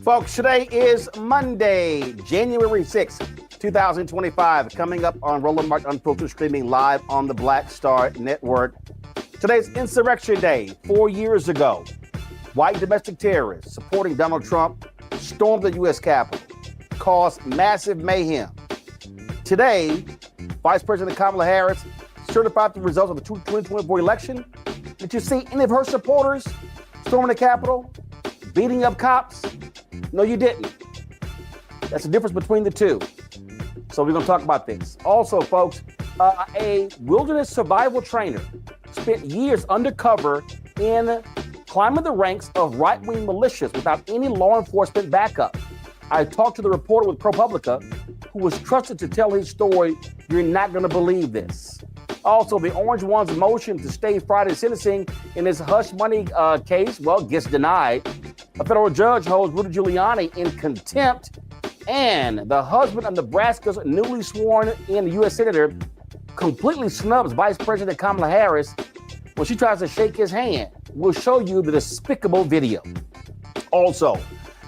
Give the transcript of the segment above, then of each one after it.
Folks, today is Monday, January 6th, 2025. Coming up on Roland Unfiltered, streaming live on the Black Star Network. Today's Insurrection Day. 4 years ago, white domestic terrorists supporting Donald Trump stormed the U.S. Capitol, caused massive mayhem. Today, Vice President Kamala Harris certified the results of the 2024 election. Did you see any of her supporters storming the Capitol, beating up cops? No, you didn't. That's the difference between the two. So we're going to talk about this. Also, folks, a wilderness survival trainer spent years undercover in climbing the ranks of right-wing militias without any law enforcement backup. I talked to the reporter with ProPublica who was trusted to tell his story. You're not going to believe this. Also, the Orange One's motion to stay Friday's sentencing in his hush money case, well, gets denied. A federal judge holds Rudy Giuliani in contempt, and the husband of Nebraska's newly sworn-in U.S. Senator completely snubs Vice President Kamala Harris when she tries to shake his hand. We'll show you the despicable video. Also,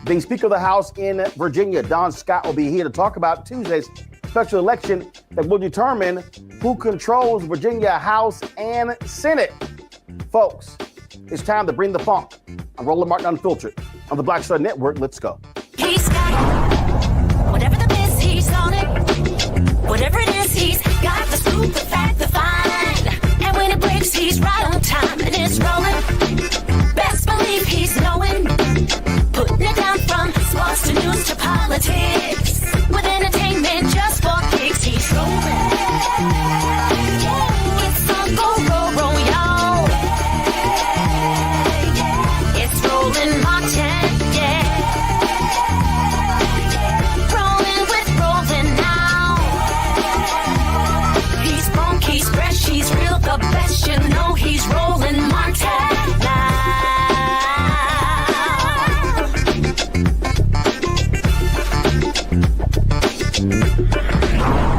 the Speaker of the House in Virginia, Don Scott, will be here to talk about Tuesday's special election that will determine who controls Virginia House and Senate. Folks, it's time to bring the funk. I'm Roland Martin Unfiltered on the Black Star Network. Let's go. He's got whatever the miss, he's on it. Whatever it is, he's got the scoop, the fact, the find. And when it breaks, he's right on time and it's rolling. Best believe he's knowing. Putting it down from sports to news to politics. With entertainment just for kicks, he's rolling. It's a go, y'all. It's Roland Martin, yeah. Rolling with Roland now. He's funk, he's fresh, he's real, the best. You know he's Roland Martin now.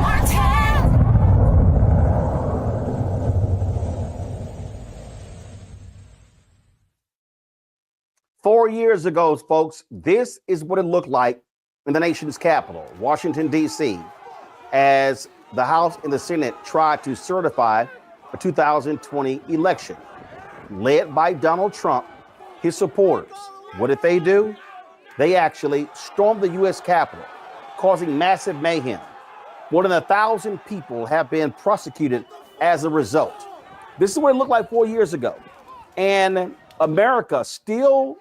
Martin. 4 years ago, folks, this is what it looked like in the nation's capital, Washington, D.C., as the House and the Senate tried to certify a 2020 election led by Donald Trump, his supporters. What did they do? They actually stormed the U.S. Capitol, causing massive mayhem. More than 1,000 people have been prosecuted as a result. This is what it looked like 4 years ago. And America still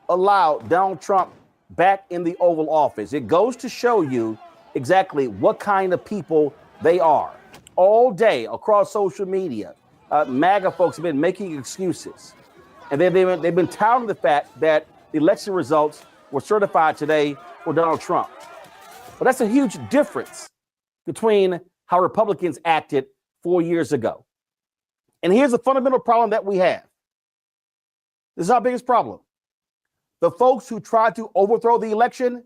allowed Donald Trump back in the Oval Office. It goes to show you exactly what kind of people they are. All day across social media, MAGA folks have been making excuses. And they've been touting the fact that the election results were certified today for Donald Trump. But that's a huge difference between how Republicans acted 4 years ago. And here's the fundamental problem that we have. This is our biggest problem. The folks who tried to overthrow the election,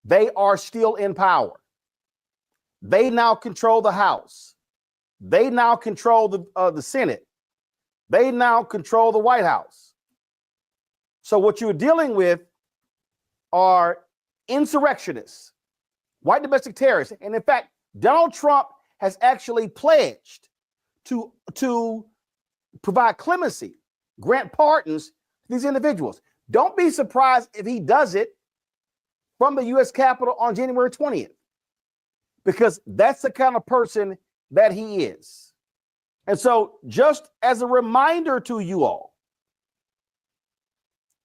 they are still in power. They now control the House. They now control the Senate. They now control the White House. So what you're dealing with are insurrectionists, white domestic terrorists. And in fact, Donald Trump has actually pledged to provide clemency, grant pardons to these individuals. Don't be surprised if he does it from the U.S. Capitol on January 20th, because that's the kind of person that he is. And so just as a reminder to you all,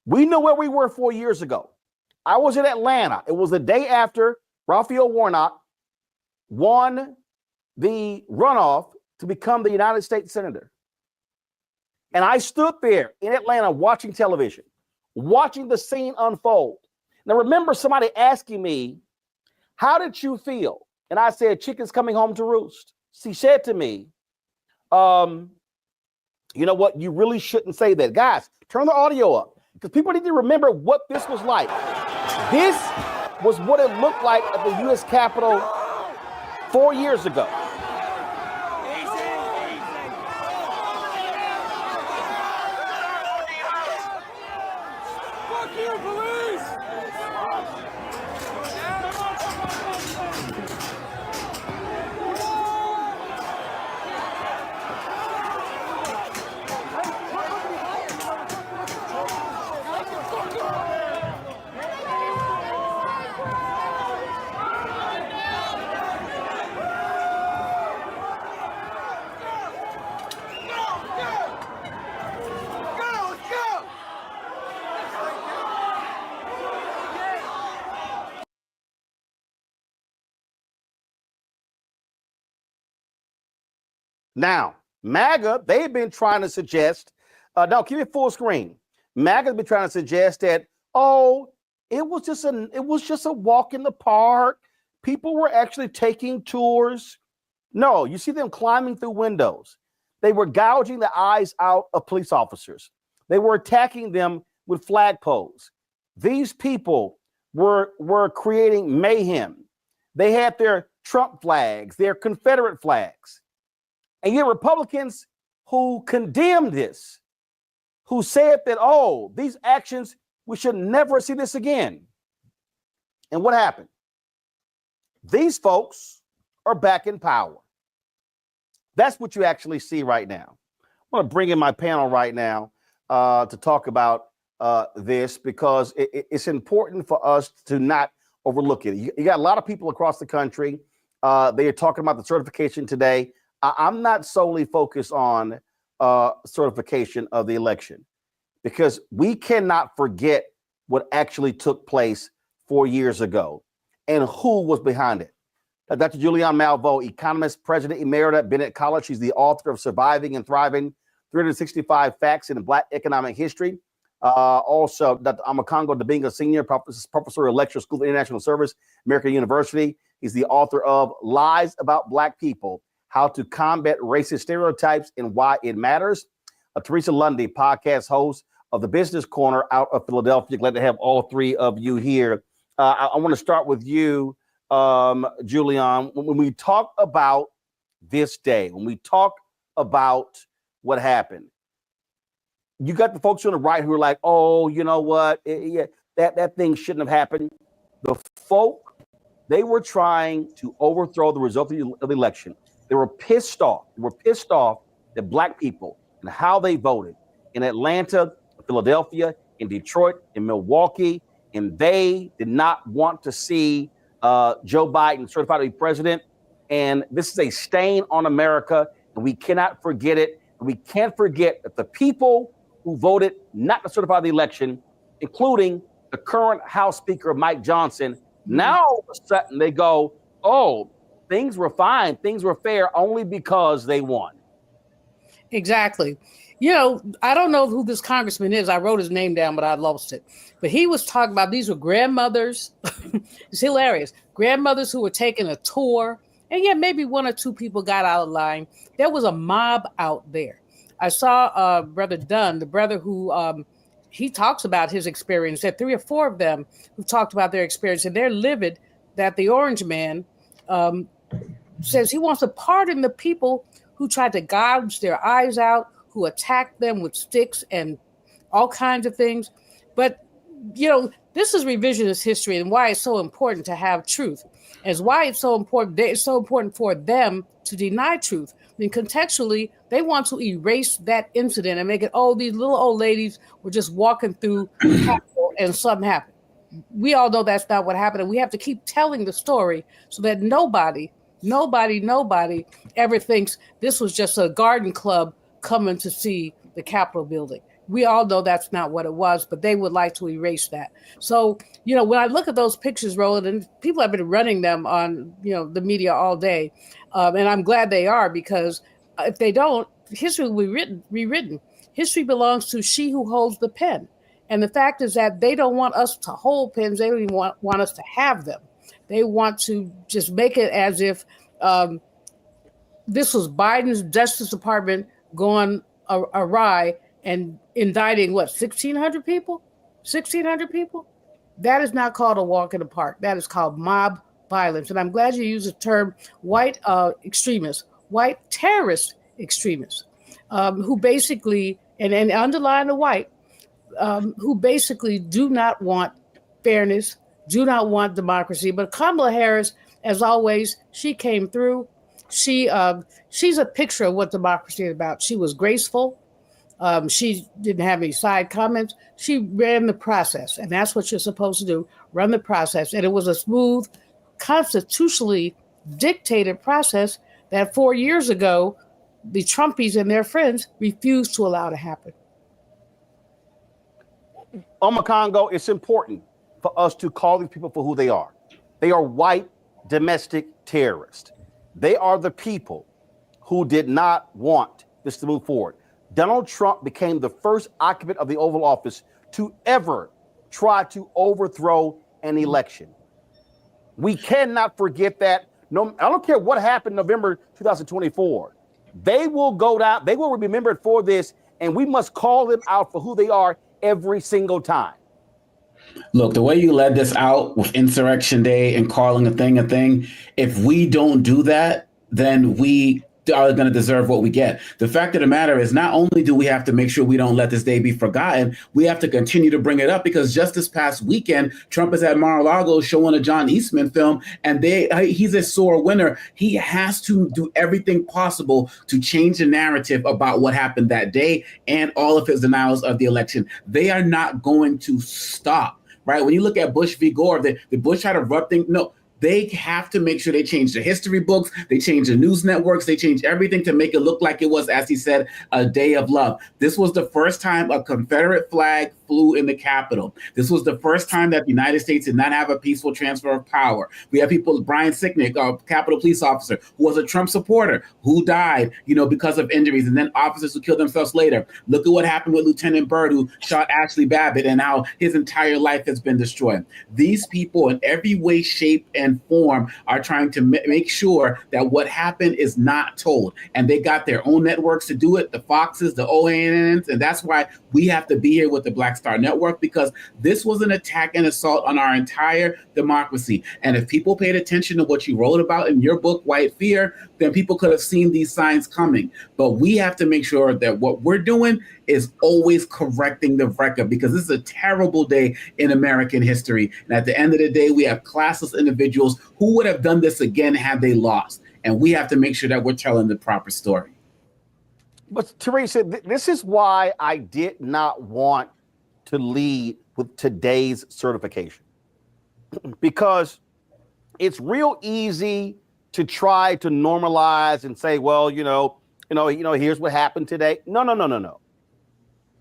we know where we were 4 years ago. I was in Atlanta. It was the day after Raphael Warnock won the runoff to become the United States Senator. And I stood there in Atlanta watching television, watching the scene unfold. Now, remember somebody asking me, how did you feel? And I said, chicken's coming home to roost. She said to me, you know what? You really shouldn't say that. Guys, turn the audio up because people need to remember what this was like. This was what it looked like at the U.S. Capitol 4 years ago. Fuck you, police! Now, MAGA, they've been trying to suggest, no, keep it full screen. MAGA's been trying to suggest that, oh, it was just a walk in the park. People were actually taking tours. No, you see them climbing through windows. They were gouging the eyes out of police officers. They were attacking them with flagpoles. These people were creating mayhem. They had their Trump flags, their Confederate flags. And yet Republicans who condemned this, who said that, oh, these actions, we should never see this again. And what happened? These folks are back in power. That's what you actually see right now. I want to bring in my panel right now to talk about this because it's important for us to not overlook it. You got a lot of people across the country. They are talking about the certification today. I'm not solely focused on certification of the election because we cannot forget what actually took place 4 years ago and who was behind it. Dr. Julianne Malveaux, economist, president emerita at Bennett College. She's the author of Surviving and Thriving, 365 Facts in Black Economic History. Also, Dr. Amakongo Dabinga, senior professor of lecture, School of International Service, American University. He's the author of Lies About Black People, How to Combat Racist Stereotypes and Why It Matters. Teresa Lundy, podcast host of the Business Corner out of Philadelphia. Glad to have all three of you here. I want to start with you, Julianne. When we talk about this day, when we talk about what happened, you got the folks on the right who are like, oh, you know what? That thing shouldn't have happened. The folk, they were trying to overthrow the result of the election. They were pissed off. They were pissed off that black people and how they voted in Atlanta, Philadelphia, in Detroit, in Milwaukee, and they did not want to see Joe Biden certified to be president. And this is a stain on America, and we cannot forget it. And we can't forget that the people who voted not to certify the election, including the current House Speaker, Mike Johnson, now all of a sudden they go, oh, things were fine, things were fair only because they won. Exactly. You know, I don't know who this congressman is. I wrote his name down, but I lost it. But he was talking about these were grandmothers. It's hilarious. Grandmothers who were taking a tour. And yeah, maybe one or two people got out of line. There was a mob out there. I saw Brother Dunn, the brother who he talks about his experience. There are 3 or 4 of them who talked about their experience. And they're livid that the orange man says he wants to pardon the people who tried to gouge their eyes out, who attacked them with sticks and all kinds of things. But, you know, this is revisionist history and why it's so important to have truth. As why it's so important. It's so important for them to deny truth. I mean, contextually, they want to erase that incident and make it, oh, these little old ladies were just walking through the Capitol and something happened. We all know that's not what happened. And we have to keep telling the story so that nobody ever thinks this was just a garden club coming to see the Capitol building. We all know that's not what it was, but they would like to erase that. So, you know, when I look at those pictures, Roland, and people have been running them on, you know, the media all day, and I'm glad they are, because if they don't, history will be rewritten. History belongs to she who holds the pen. And the fact is that they don't want us to hold pens. They don't even want us to have them. They want to just make it as if this was Biden's Justice Department going awry and indicting, 1,600 people? 1,600 people? That is not called a walk in the park. That is called mob violence. And I'm glad you used the term white extremists, white terrorist extremists, who basically, and underline the white, who basically do not want fairness, do not want democracy. But Kamala Harris, as always, she came through. She's a picture of what democracy is about. She was graceful. She didn't have any side comments. She ran the process, and that's what you're supposed to do, run the process. And it was a smooth, constitutionally dictated process that 4 years ago, the Trumpies and their friends refused to allow to happen. Congo, it's important for us to call these people for who they are. They are white domestic terrorists. They are the people who did not want this to move forward. Donald Trump became the first occupant of the Oval Office to ever try to overthrow an election. We cannot forget that. No, I don't care what happened November 2024. They will go down, they will be remembered for this, and we must call them out for who they are every single time. Look, the way you led this out with Insurrection Day and calling a thing, if we don't do that, then we are going to deserve what we get. The fact of the matter is, not only do we have to make sure we don't let this day be forgotten, we have to continue to bring it up, because just this past weekend, Trump is at Mar-a-Lago showing a John Eastman film, and he's a sore winner. He has to do everything possible to change the narrative about what happened that day and all of his denials of the election. They are not going to stop, right? When you look at Bush v. Gore, the Bush had a rough thing. No, they have to make sure they change the history books, they change the news networks, they change everything to make it look like it was, as he said, a day of love. This was the first time a Confederate flag flew in the Capitol. This was the first time that the United States did not have a peaceful transfer of power. We have people, Brian Sicknick, a Capitol police officer, who was a Trump supporter, who died, because of injuries, and then officers who killed themselves later. Look at what happened with Lieutenant Byrd, who shot Ashley Babbitt, and how his entire life has been destroyed. These people, in every way, shape, and form, are trying to make sure that what happened is not told. And they got their own networks to do it, the Foxes, the OANNs, and that's why we have to be here with the Black Star Network, because this was an attack and assault on our entire democracy. And if people paid attention to what you wrote about in your book, White Fear, then people could have seen these signs coming. But we have to make sure that what we're doing is always correcting the record, because this is a terrible day in American history. And at the end of the day, we have classless individuals who would have done this again had they lost. And we have to make sure that we're telling the proper story. But Teresa, this is why I did not want to lead with today's certification, because it's real easy to try to normalize and say, well, here's what happened today. No.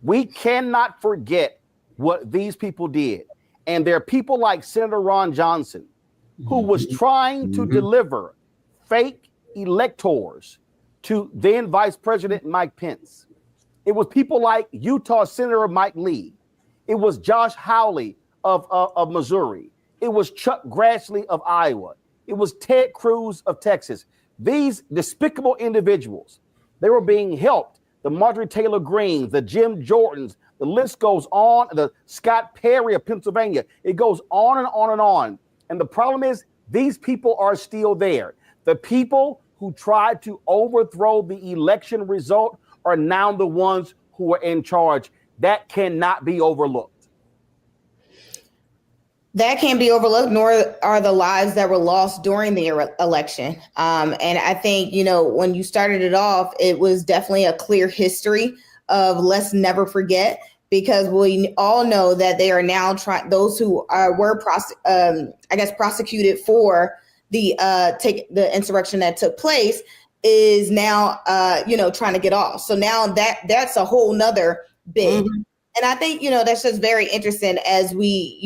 We cannot forget what these people did. And there are people like Senator Ron Johnson, who was trying to deliver fake electors to then Vice President Mike Pence. It was people like Utah Senator Mike Lee. It was Josh Hawley of Missouri. It was Chuck Grassley of Iowa. It was Ted Cruz of Texas. These despicable individuals, they were being helped. The Marjorie Taylor Greens, the Jim Jordans, the list goes on. The Scott Perry of Pennsylvania. It goes on and on and on. And the problem is, these people are still there. The people who tried to overthrow the election result are now the ones who are in charge. That cannot be overlooked. That can't be overlooked, nor are the lives that were lost during the election. And I think, when you started it off, it was definitely a clear history of let's never forget, because we all know that they are now trying, those who were prosecuted for the insurrection that took place is now, trying to get off. So now that's a whole nother bid. Mm-hmm. And I think, that's just very interesting as we,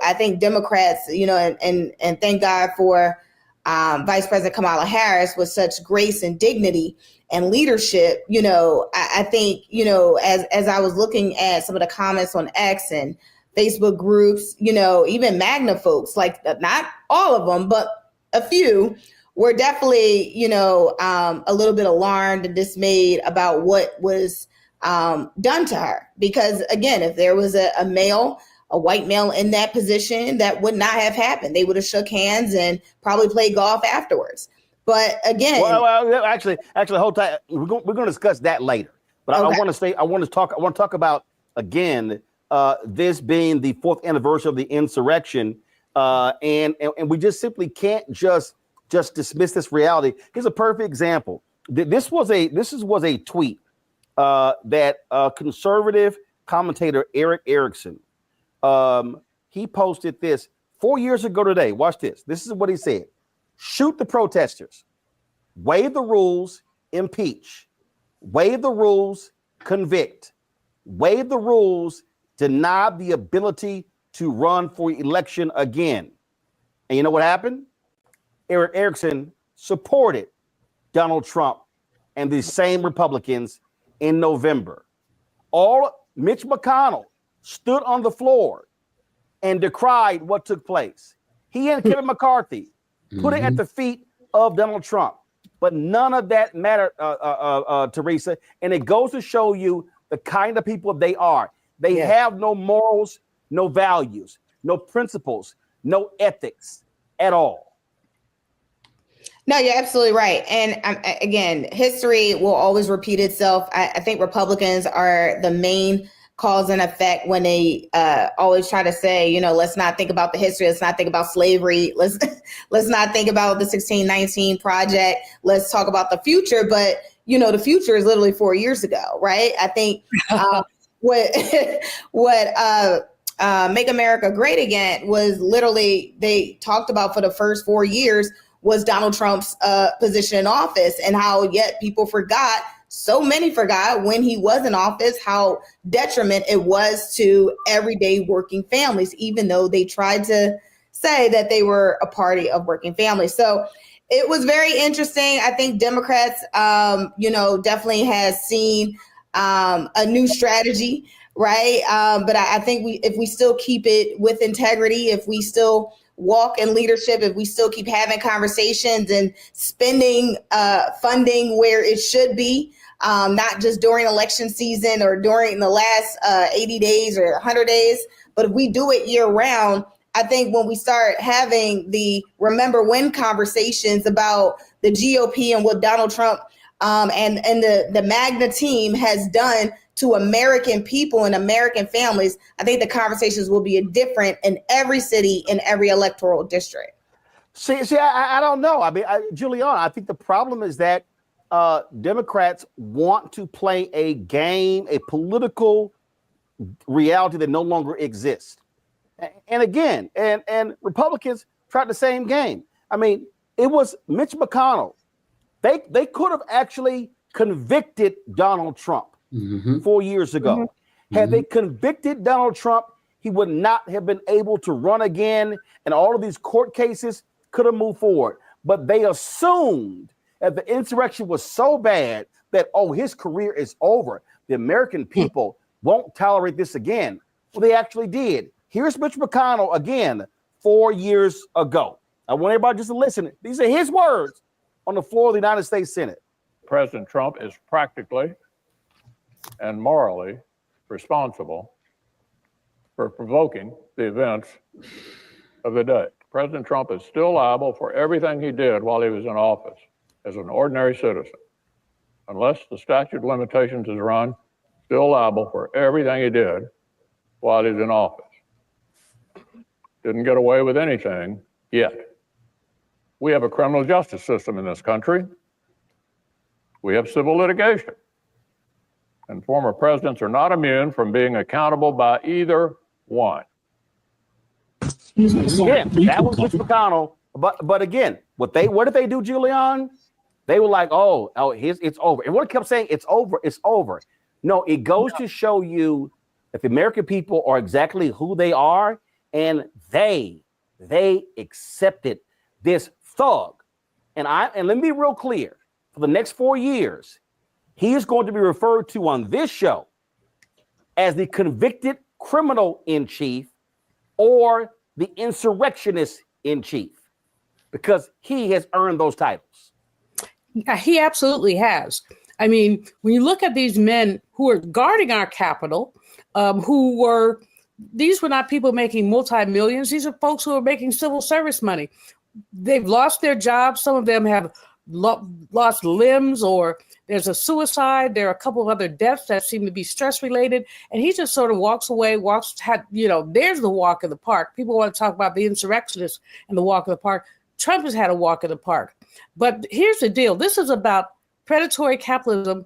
I think Democrats, and thank God for Vice President Kamala Harris with such grace and dignity and leadership. I think, as I was looking at some of the comments on X and Facebook groups, even MAGNA folks, like not all of them, but a few were definitely, a little bit alarmed and dismayed about what was done to her. Because again, if there was a white male in that position, that would not have happened. They would have shook hands and probably played golf afterwards. But again, well actually, hold tight. We're going to discuss that later. But okay. I want to talk about again this being the 4th anniversary of the insurrection. And we just simply can't just dismiss this reality. Here's a perfect example. This was a tweet that conservative commentator Eric Erickson, he posted this 4 years ago today. Watch this. This is what he said. Shoot the protesters, waive the rules, impeach, waive the rules, convict, waive the rules, deny the ability to run for election again. And you know what happened? Eric Erickson supported Donald Trump and these same Republicans in November. All Mitch McConnell stood on the floor and decried what took place. He and Kevin McCarthy put it at the feet of Donald Trump. But none of that mattered, Teresa. And it goes to show you the kind of people they are. They have no morals, no values, no principles, no ethics at all. No, you're absolutely right. And again, history will always repeat itself. I think Republicans are the main cause and effect when they always try to say, let's not think about the history. Let's not think about slavery. Let's not think about the 1619 project. Let's talk about the future. But, the future is literally 4 years ago, right? I think what Make America Great Again was literally, they talked about for the first 4 years was Donald Trump's position in office, and how yet people forgot, so many forgot when he was in office, how detriment it was to everyday working families, even though they tried to say that they were a party of working families. So it was very interesting. I think Democrats, definitely has seen a new strategy, right? But I think if we still keep it with integrity, if we still walk in leadership, if we still keep having conversations and spending funding where it should be, not just during election season or during the last 80 days or 100 days, but if we do it year round, I think when we start having the remember when conversations about the GOP and what Donald Trump and the MAGNA team has done to American people and American families, I think the conversations will be different in every city, in every electoral district. See, I don't know. I mean, Giuliani, I think the problem is that Democrats want to play a game, a political reality that no longer exists. And again, and Republicans tried the same game. I mean, it was Mitch McConnell. They could have actually convicted Donald Trump 4 years ago. Had they convicted Donald Trump, he would not have been able to run again, and all of these court cases could have moved forward. But they assumed that the insurrection was so bad that, his career is over. The American people won't tolerate this again. Well, they actually did. Here's Mitch McConnell again 4 years ago. I want everybody just to listen. These are his words on the floor of the United States Senate. President Trump is practically and morally responsible for provoking the events of the day. President Trump is still liable for everything he did while he was in office as an ordinary citizen. Unless the statute of limitations is run, still liable for everything he did while he's in office. Didn't get away with anything yet. We have a criminal justice system in this country. We have civil litigation. And former presidents are not immune from being accountable by either one. Yeah, that was Mitch McConnell. But again, what did they do, Giuliani? They were like, it's over. And what kept saying, it's over, it's over. No, it goes to show you that the American people are exactly who they are, and they accepted this thug. And let me be real clear, for the next 4 years, he is going to be referred to on this show as the convicted criminal in chief or the insurrectionist in chief, because he has earned those titles. He absolutely has. I mean, when you look at these men who are guarding our Capitol, these were not people making multi-millions. These are folks who are making civil service money. They've lost their jobs. Some of them have lost limbs, or there's a suicide. There are a couple of other deaths that seem to be stress related. And he just sort of walks away, there's the walk in the park. People want to talk about the insurrectionists and the walk in the park. Trump has had a walk in the park. But here's the deal. This is about predatory capitalism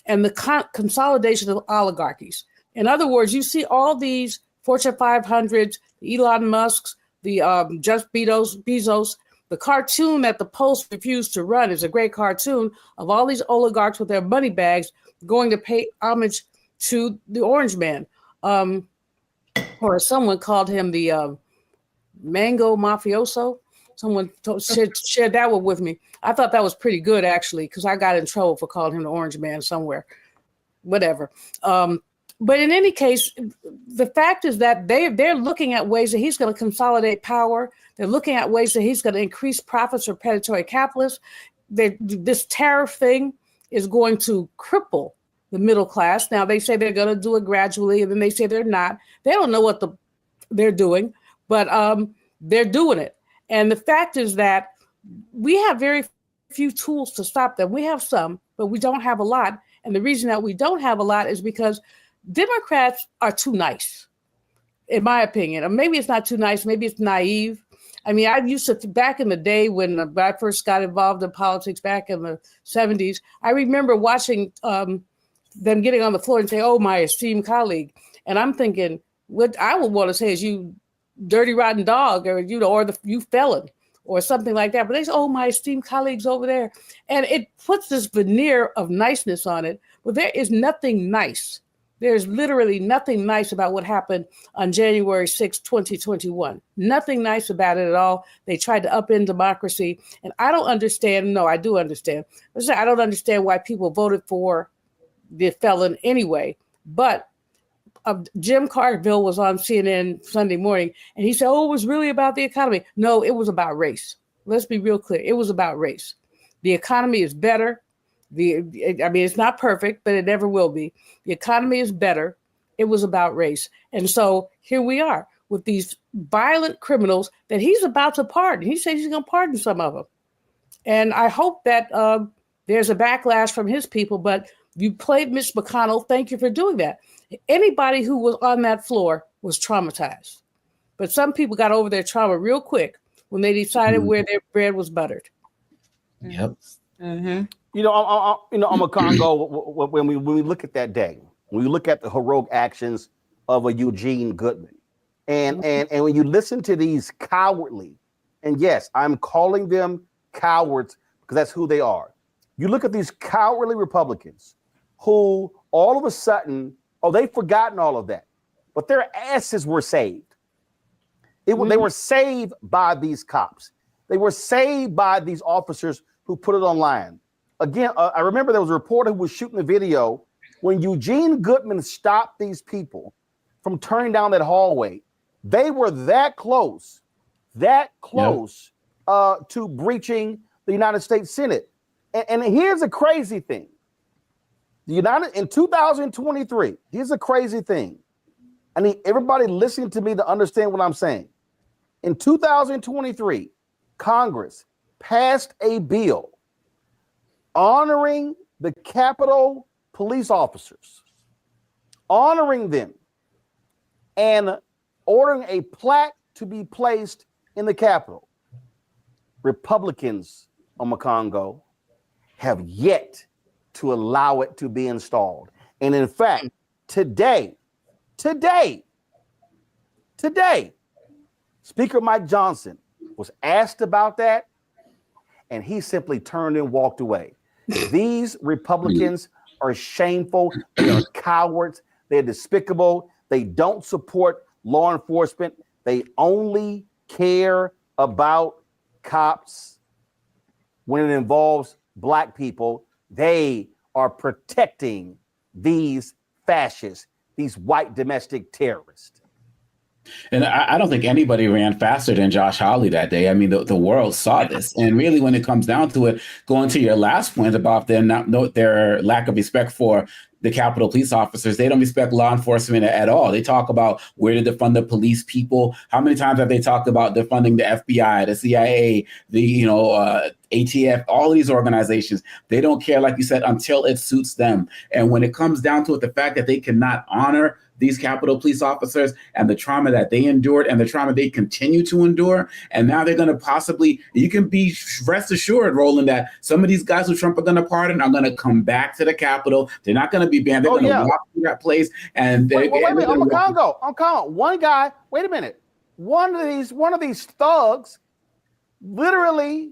and the consolidation of oligarchies. In other words, you see all these Fortune 500s, Elon Musk's, the Jeff Bezos. The cartoon that the Post refused to run is a great cartoon of all these oligarchs with their money bags going to pay homage to the Orange Man. Or someone called him the Mango Mafioso. Someone shared that one with me. I thought that was pretty good, actually, because I got in trouble for calling him the orange man somewhere. Whatever. But in any case, the fact is that they're looking at ways that he's going to consolidate power. They're looking at ways that he's going to increase profits for predatory capitalists. This tariff thing is going to cripple the middle class. Now, they say they're going to do it gradually, and then they say they're not. They don't know what they're doing, but they're doing it. And the fact is that we have very few tools to stop them. We have some, but we don't have a lot. And the reason that we don't have a lot is because Democrats are too nice, in my opinion. Or maybe it's not too nice. Maybe it's naive. I mean, I used to, back in the day when I first got involved in politics back in the 70s, I remember watching them getting on the floor and say, "Oh, my esteemed colleague." And I'm thinking, what I would want to say is, "You dirty, rotten dog," or, you felon, or something like that. But they say, "Oh, my esteemed colleagues over there." And it puts this veneer of niceness on it. But there is nothing nice. There's literally nothing nice about what happened on January 6, 2021. Nothing nice about it at all. They tried to upend democracy. And I don't understand. No, I do understand. I don't understand why people voted for the felon anyway. But Jim Carville was on CNN Sunday morning, and he said, "Oh, it was really about the economy." No, it was about race. Let's be real clear. It was about race. The economy is better. It's not perfect, but it never will be. The economy is better. It was about race. And so here we are with these violent criminals that he's about to pardon. He says he's going to pardon some of them. And I hope that there's a backlash from his people, but you played Mitch McConnell. Thank you for doing that. Anybody who was on that floor was traumatized. But some people got over their trauma real quick when they decided where their bread was buttered. Yep. Mm-hmm. I'm a Congo. When we look at that day, when we look at the heroic actions of a Eugene Goodman, and when you listen to these cowardly, and yes, I'm calling them cowards because that's who they are. You look at these cowardly Republicans who all of a sudden, they've forgotten all of that, but their asses were saved. They were saved by these cops. They were saved by these officers who put it online. Again, I remember there was a reporter who was shooting the video when Eugene Goodman stopped these people from turning down that hallway. They were that close to breaching the United States Senate. And here's a crazy thing. In 2023, here's a crazy thing. I need everybody listening to me to understand what I'm saying. In 2023, Congress passed a bill honoring the Capitol police officers, honoring them, and ordering a plaque to be placed in the Capitol. Republicans on Congo have yet to allow it to be installed. And in fact, today, Speaker Mike Johnson was asked about that, and he simply turned and walked away. These Republicans are shameful. They are cowards. They're despicable. They don't support law enforcement. They only care about cops when it involves Black people. They are protecting these fascists, these white domestic terrorists. And I don't think anybody ran faster than Josh Hawley that day. I mean, the world saw this. And really, when it comes down to it, going to your last point about their lack of respect for the Capitol police officers, they don't respect law enforcement at all. They talk about where to defund the police people. How many times have they talked about defunding the FBI, the CIA, the ATF, all of these organizations? They don't care, like you said, until it suits them. And when it comes down to it, the fact that they cannot honor these Capitol police officers and the trauma that they endured and the trauma they continue to endure. And now they're going to possibly, you can be rest assured, Roland, that some of these guys who Trump are going to pardon are going to come back to the Capitol. They're not going to be banned. They're going to walk through that place. And wait a minute, I'm Congo. One guy, wait a minute. One of these thugs literally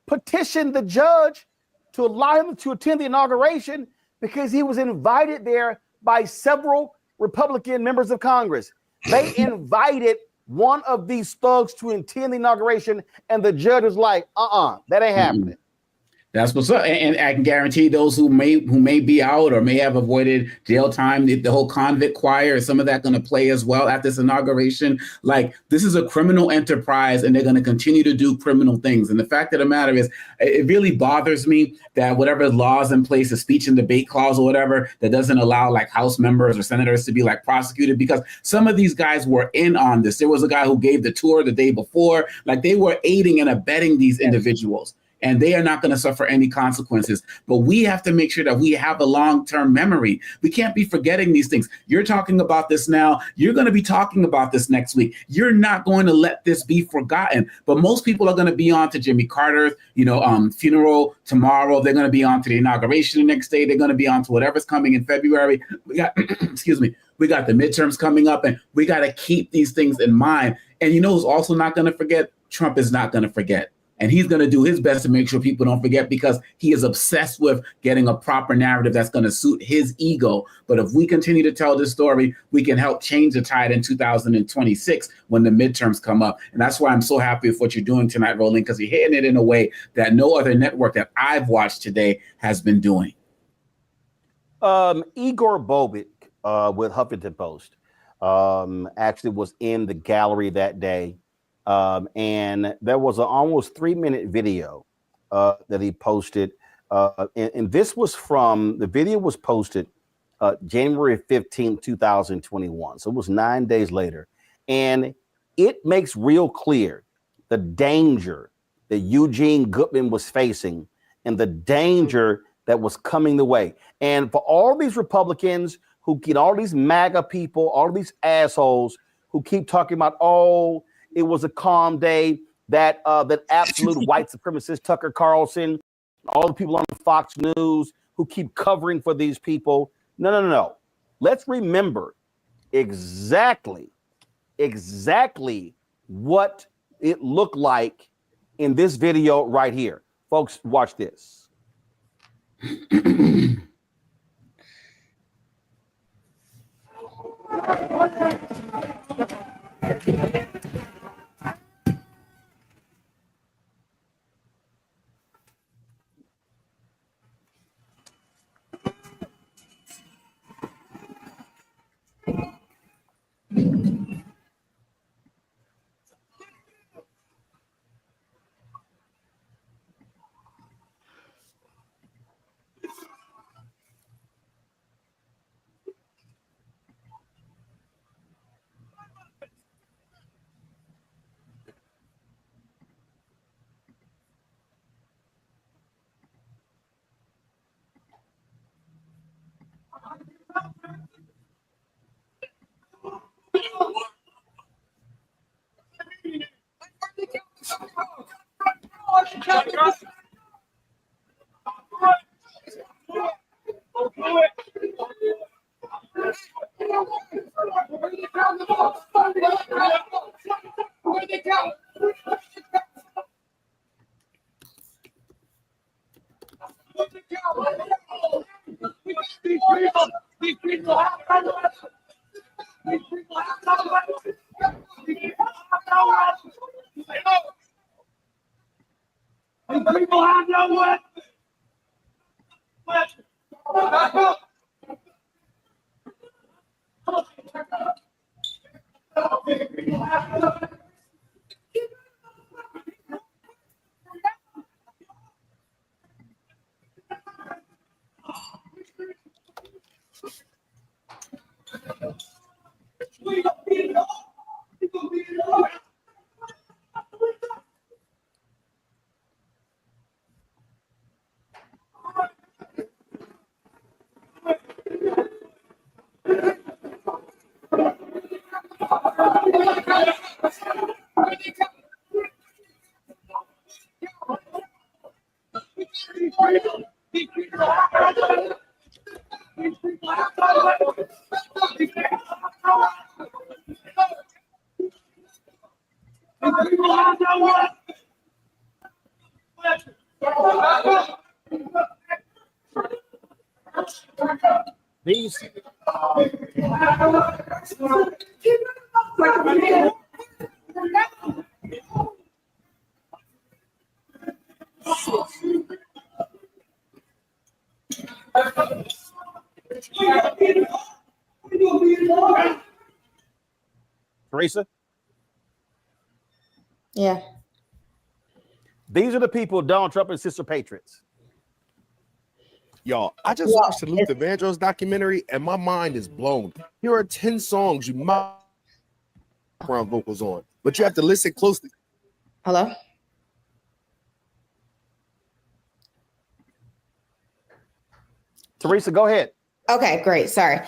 petitioned the judge to allow him to attend the inauguration because he was invited there by several Republican members of Congress. They invited one of these thugs to attend the inauguration, and the judge is like, that ain't happening. That's what's up. And I can guarantee those who may be out or may have avoided jail time, the whole convict choir, is some of that going to play as well at this inauguration. Like, this is a criminal enterprise, and they're going to continue to do criminal things. And the fact of the matter is, it really bothers me that whatever laws in place, a speech and debate clause or whatever, that doesn't allow like House members or senators to be like prosecuted, because some of these guys were in on this. There was a guy who gave the tour the day before. Like, they were aiding and abetting these individuals. And they are not going to suffer any consequences. But we have to make sure that we have a long-term memory. We can't be forgetting these things. You're talking about this now. You're going to be talking about this next week. You're not going to let this be forgotten. But most people are going to be on to Jimmy Carter's, funeral tomorrow. They're going to be on to the inauguration the next day. They're going to be on to whatever's coming in February. We got, we got the midterms coming up, and we got to keep these things in mind. And who's also not going to forget? Trump is not going to forget. And he's going to do his best to make sure people don't forget, because he is obsessed with getting a proper narrative that's going to suit his ego. But if we continue to tell this story, we can help change the tide in 2026 when the midterms come up. And that's why I'm so happy with what you're doing tonight, Roland, because you're hitting it in a way that no other network that I've watched today has been doing. Igor Bobik with Huffington Post actually was in the gallery that day. And there was an almost 3-minute video that he posted. And this was the video was posted January 15, 2021. So it was 9 days later. And it makes real clear the danger that Eugene Goodman was facing and the danger that was coming the way. And for all these Republicans who get all these MAGA people, all these assholes who keep talking about, it was a calm day, that absolute white supremacist Tucker Carlson, all the people on Fox News who keep covering for these people. No. Let's remember exactly what it looked like in this video right here. Folks, watch this. These Teresa? Yeah. These are the people Donald Trump and Sister Patriots. Y'all, I just watched the Luther Vandross documentary and my mind is blown. Here are 10 songs you might background vocals on, but you have to listen closely. Hello? Teresa, go ahead. Okay, great. Sorry.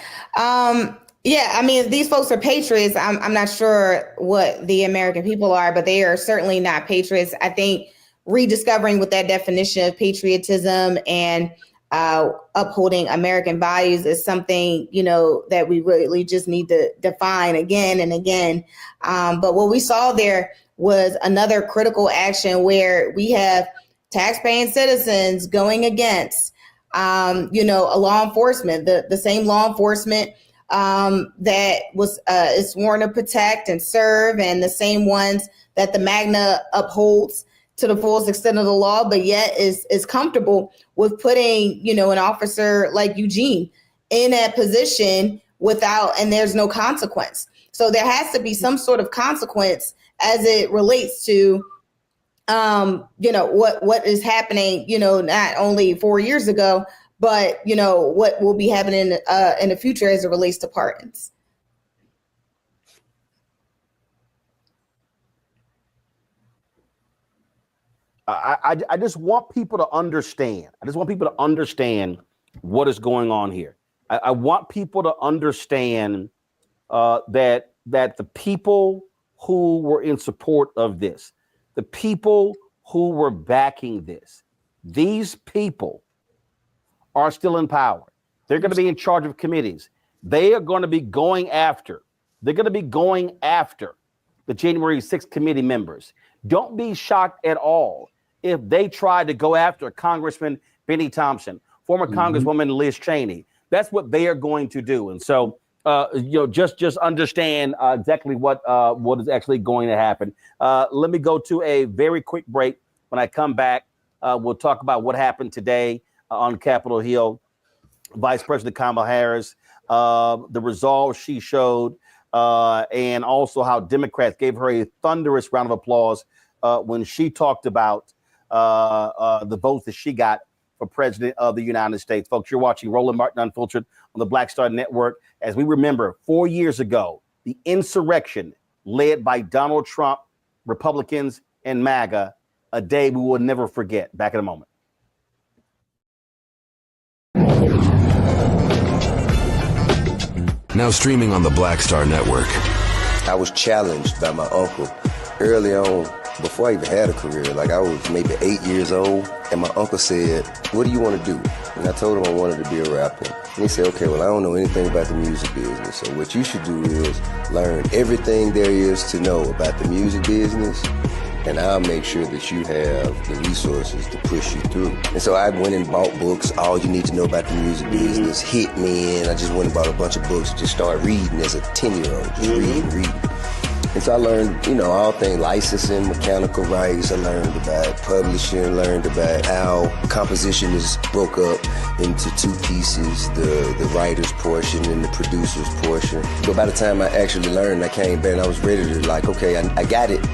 Yeah, I mean, these folks are patriots. I'm not sure what the American people are, but they are certainly not patriots. I think rediscovering what that definition of patriotism and upholding American values is something, you know, that we really just need to define again and again. But what we saw there was another critical action where we have taxpaying citizens going against, you know, a law enforcement, the same law enforcement that was is sworn to protect and serve, and the same ones that the Magna upholds to the fullest extent of the law, but yet is comfortable with putting, you know, an officer like Eugene in that position without, and there's no consequence. So there has to be some sort of consequence as it relates to, you know, what is happening, you know, not only 4 years ago, but, you know, what will be happening in the future as it relates to pardons. I just want people to understand. I just want people to understand what is going on here. I want people to understand that the people who were in support of this, the people who were backing this, these people are still in power. They're going to be in charge of committees. They are going to be going after. They're going to be going after the January 6th committee members. Don't be shocked at all if they try to go after Congressman Benny Thompson, former Congresswoman Liz Cheney. That's what they are going to do. And so, you know, just understand exactly what is actually going to happen. Let me go to a very quick break. When I come back, we'll talk about what happened today on Capitol Hill. Vice President Kamala Harris, the resolve she showed, and also how Democrats gave her a thunderous round of applause when she talked about the votes that she got for president of the United States. Folks, you're watching Roland Martin Unfiltered on the Black Star Network. As we remember, 4 years ago, the insurrection led by Donald Trump, Republicans, and MAGA, a day we will never forget. Back in a moment. Now streaming on the Black Star Network. I was challenged by my uncle early on, before I even had a career. Like, I was maybe 8 years old, and my uncle said, "What do you want to do?" And I told him I wanted to be a rapper. And he said, "Okay, well, I don't know anything about the music business, so what you should do is learn everything there is to know about the music business, and I'll make sure that you have the resources to push you through." And so I went and bought books, All You Need to Know About the Music Business, Hit Me In. I just went and bought a bunch of books, just started reading as a 10-year-old, just reading. And so I learned, you know, all things licensing, mechanical rights. I learned about publishing, learned about how composition is broke up into two pieces, the writer's portion and the producer's portion. But by the time I actually learned, I came back and I was ready to, like, okay, I got it.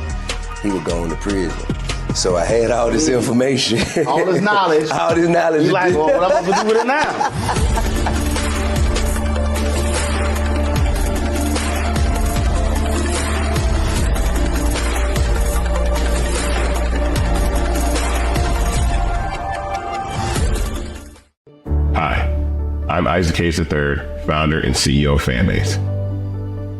He would go into prison. So I had all this information. All this knowledge. All this knowledge. You're like, well, what am I going to do with it now? Hi, I'm Isaac Hayes III, founder and CEO of Fanbase.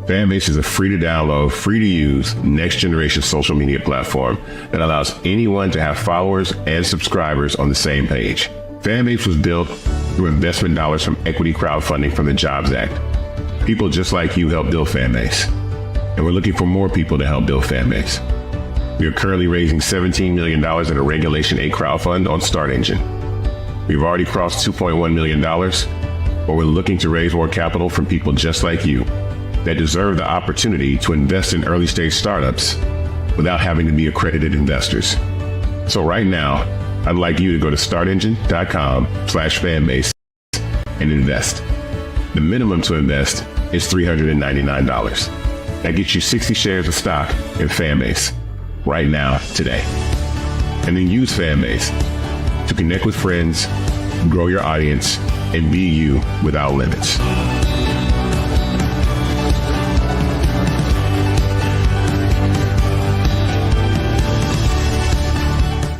Fanbase is a free-to-download, free-to-use, next-generation social media platform that allows anyone to have followers and subscribers on the same page. Fanbase was built through investment dollars from equity crowdfunding from the Jobs Act. People just like you help build Fanbase, and we're looking for more people to help build Fanbase. We are currently raising $17 million at a Regulation 8 crowdfund on Start Engine. We've already crossed $2.1 million, but we're looking to raise more capital from people just like you that deserve the opportunity to invest in early stage startups without having to be accredited investors. So right now, I'd like you to go to startengine.com/fanbase and invest. The minimum to invest is $399. That gets you 60 shares of stock in Fanbase right now, today. And then use Fanbase to connect with friends, grow your audience, and be you without limits.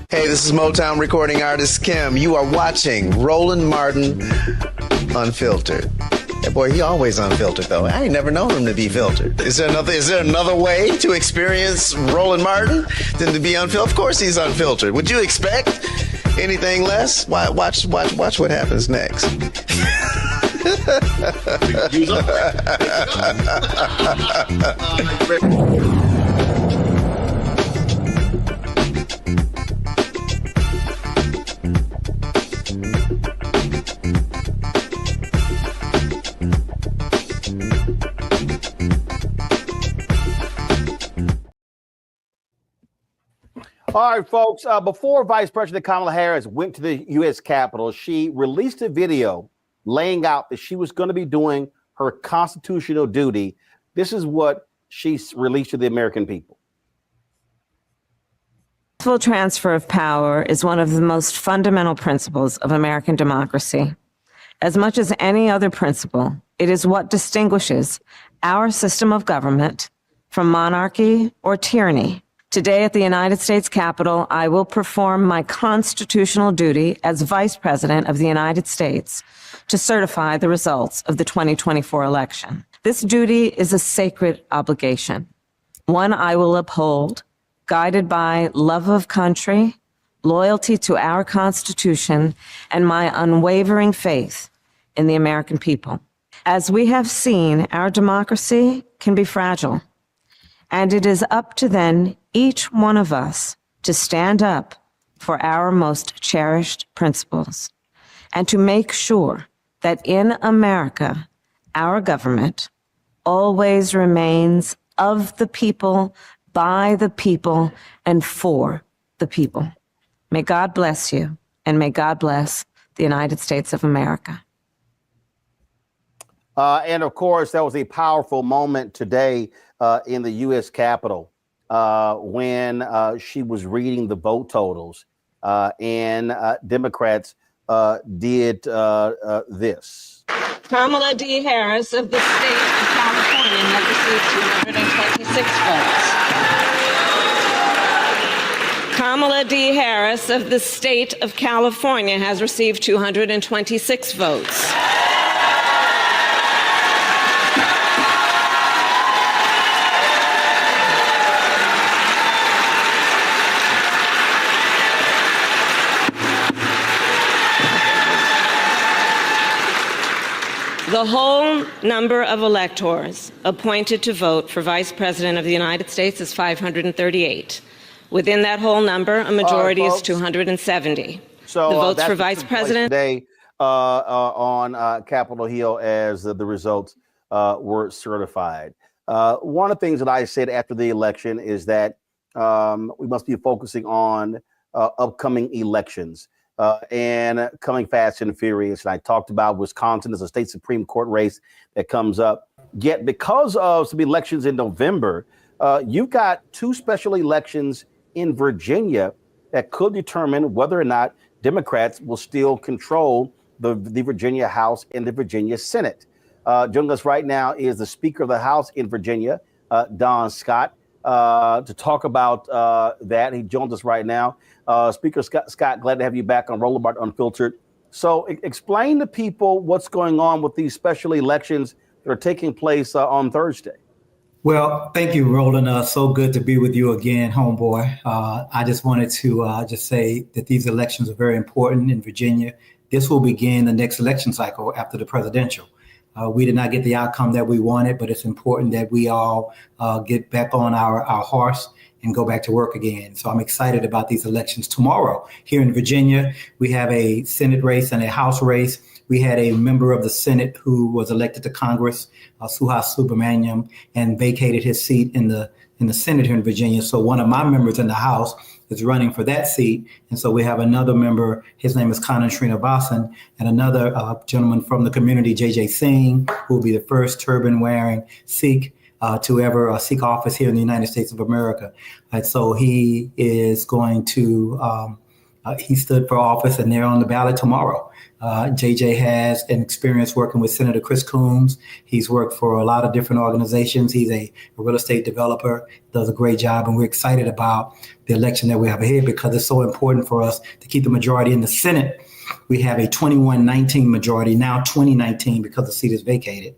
Hey, this is Motown recording artist Kim. You are watching Roland Martin Unfiltered. Hey boy, he always unfiltered though. I ain't never known him to be filtered. Is there another way to experience Roland Martin than to be unfiltered? Of course he's unfiltered. Would you expect anything less? Watch what happens next. All right, folks. Before Vice President Kamala Harris went to the U.S. Capitol, she released a video laying out that she was going to be doing her constitutional duty. This is what she released to the American people. Full transfer of power is one of the most fundamental principles of American democracy. As much as any other principle, it is what distinguishes our system of government from monarchy or tyranny. Today at the United States Capitol, I will perform my constitutional duty as Vice President of the United States to certify the results of the 2024 election. This duty is a sacred obligation, one I will uphold, guided by love of country, loyalty to our Constitution, and my unwavering faith in the American people. As we have seen, our democracy can be fragile, and it is up to then each one of us to stand up for our most cherished principles and to make sure that in America, our government always remains of the people, by the people, and for the people. May God bless you, and may God bless the United States of America. And of course, that was a powerful moment today in the U.S. Capitol when she was reading the vote totals and Democrats did this. Kamala D. Harris of the state of California has received 226 votes. Kamala D. Harris of the state of California has received 226 votes. The whole number of electors appointed to vote for Vice President of the United States is 538. Within that whole number, a majority is 270. So the votes for that's Vice President today on Capitol Hill as the results were certified. One of the things that I said after the election is that we must be focusing on upcoming elections. And coming fast and furious. And I talked about Wisconsin as a state Supreme Court race that comes up. Yet because of some elections in November, you've got two special elections in Virginia that could determine whether or not Democrats will still control the Virginia House and the Virginia Senate. Joining us right now is the Speaker of the House in Virginia, Don Scott, to talk about that. He joins us right now. Speaker Scott, glad to have you back on Roland Martin Unfiltered. So explain to people what's going on with these special elections that are taking place on Thursday. Well, thank you, Roland. So good to be with you again, homeboy. I just wanted to just say that these elections are very important in Virginia. This will begin the next election cycle after the presidential. We did not get the outcome that we wanted, but it's important that we all get back on our horse and go back to work again. So I'm excited about these elections tomorrow. Here in Virginia, we have a Senate race and a House race. We had a member of the Senate who was elected to Congress, Suhas Subramaniam, and vacated his seat in the Senate here in Virginia. So one of my members in the House is running for that seat. And so we have another member, his name is Kanan Srinivasan, and another gentleman from the community, JJ Singh, who will be the first turban-wearing Sikh to ever seek office here in the United States of America. And so he is going to, he stood for office and they're on the ballot tomorrow. JJ has an experience working with Senator Chris Coons. He's worked for a lot of different organizations. He's a real estate developer, does a great job, and we're excited about the election that we have ahead because it's so important for us to keep the majority in the Senate. We have a 21-19 majority, now 2019 because the seat is vacated.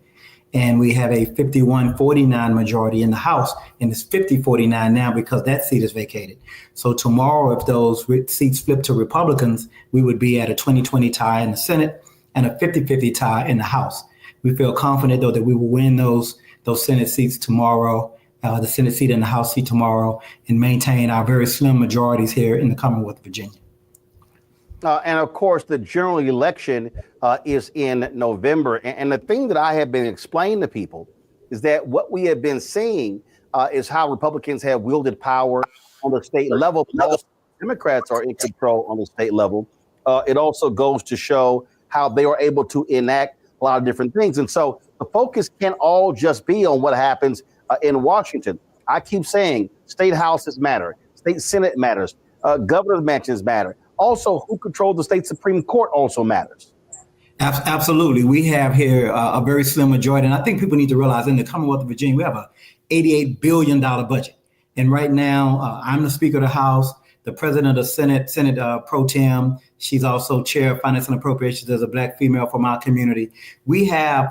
And we have a 51-49 majority in the House, and it's 50-49 now because that seat is vacated. So tomorrow, if those seats flip to Republicans, we would be at a 20-20 tie in the Senate and a 50-50 tie in the House. We feel confident, though, that we will win those Senate seats tomorrow, the Senate seat and the House seat tomorrow, and maintain our very slim majorities here in the Commonwealth of Virginia. And of course, the general election is in November. And the thing that I have been explaining to people is that what we have been seeing is how Republicans have wielded power on the state level. Democrats are in control on the state level. It also goes to show how they were able to enact a lot of different things. And so the focus can't all just be on what happens in Washington. I keep saying state houses matter, state Senate matters, governor's mansions matter. Also, who controls the state Supreme Court also matters. Absolutely. We have here a very slim majority. And I think people need to realize in the Commonwealth of Virginia, we have a $88 billion budget. And right now, I'm the Speaker of the House, the President of the Senate Pro Tem. She's also Chair of Finance and Appropriations as a Black female from our community. We have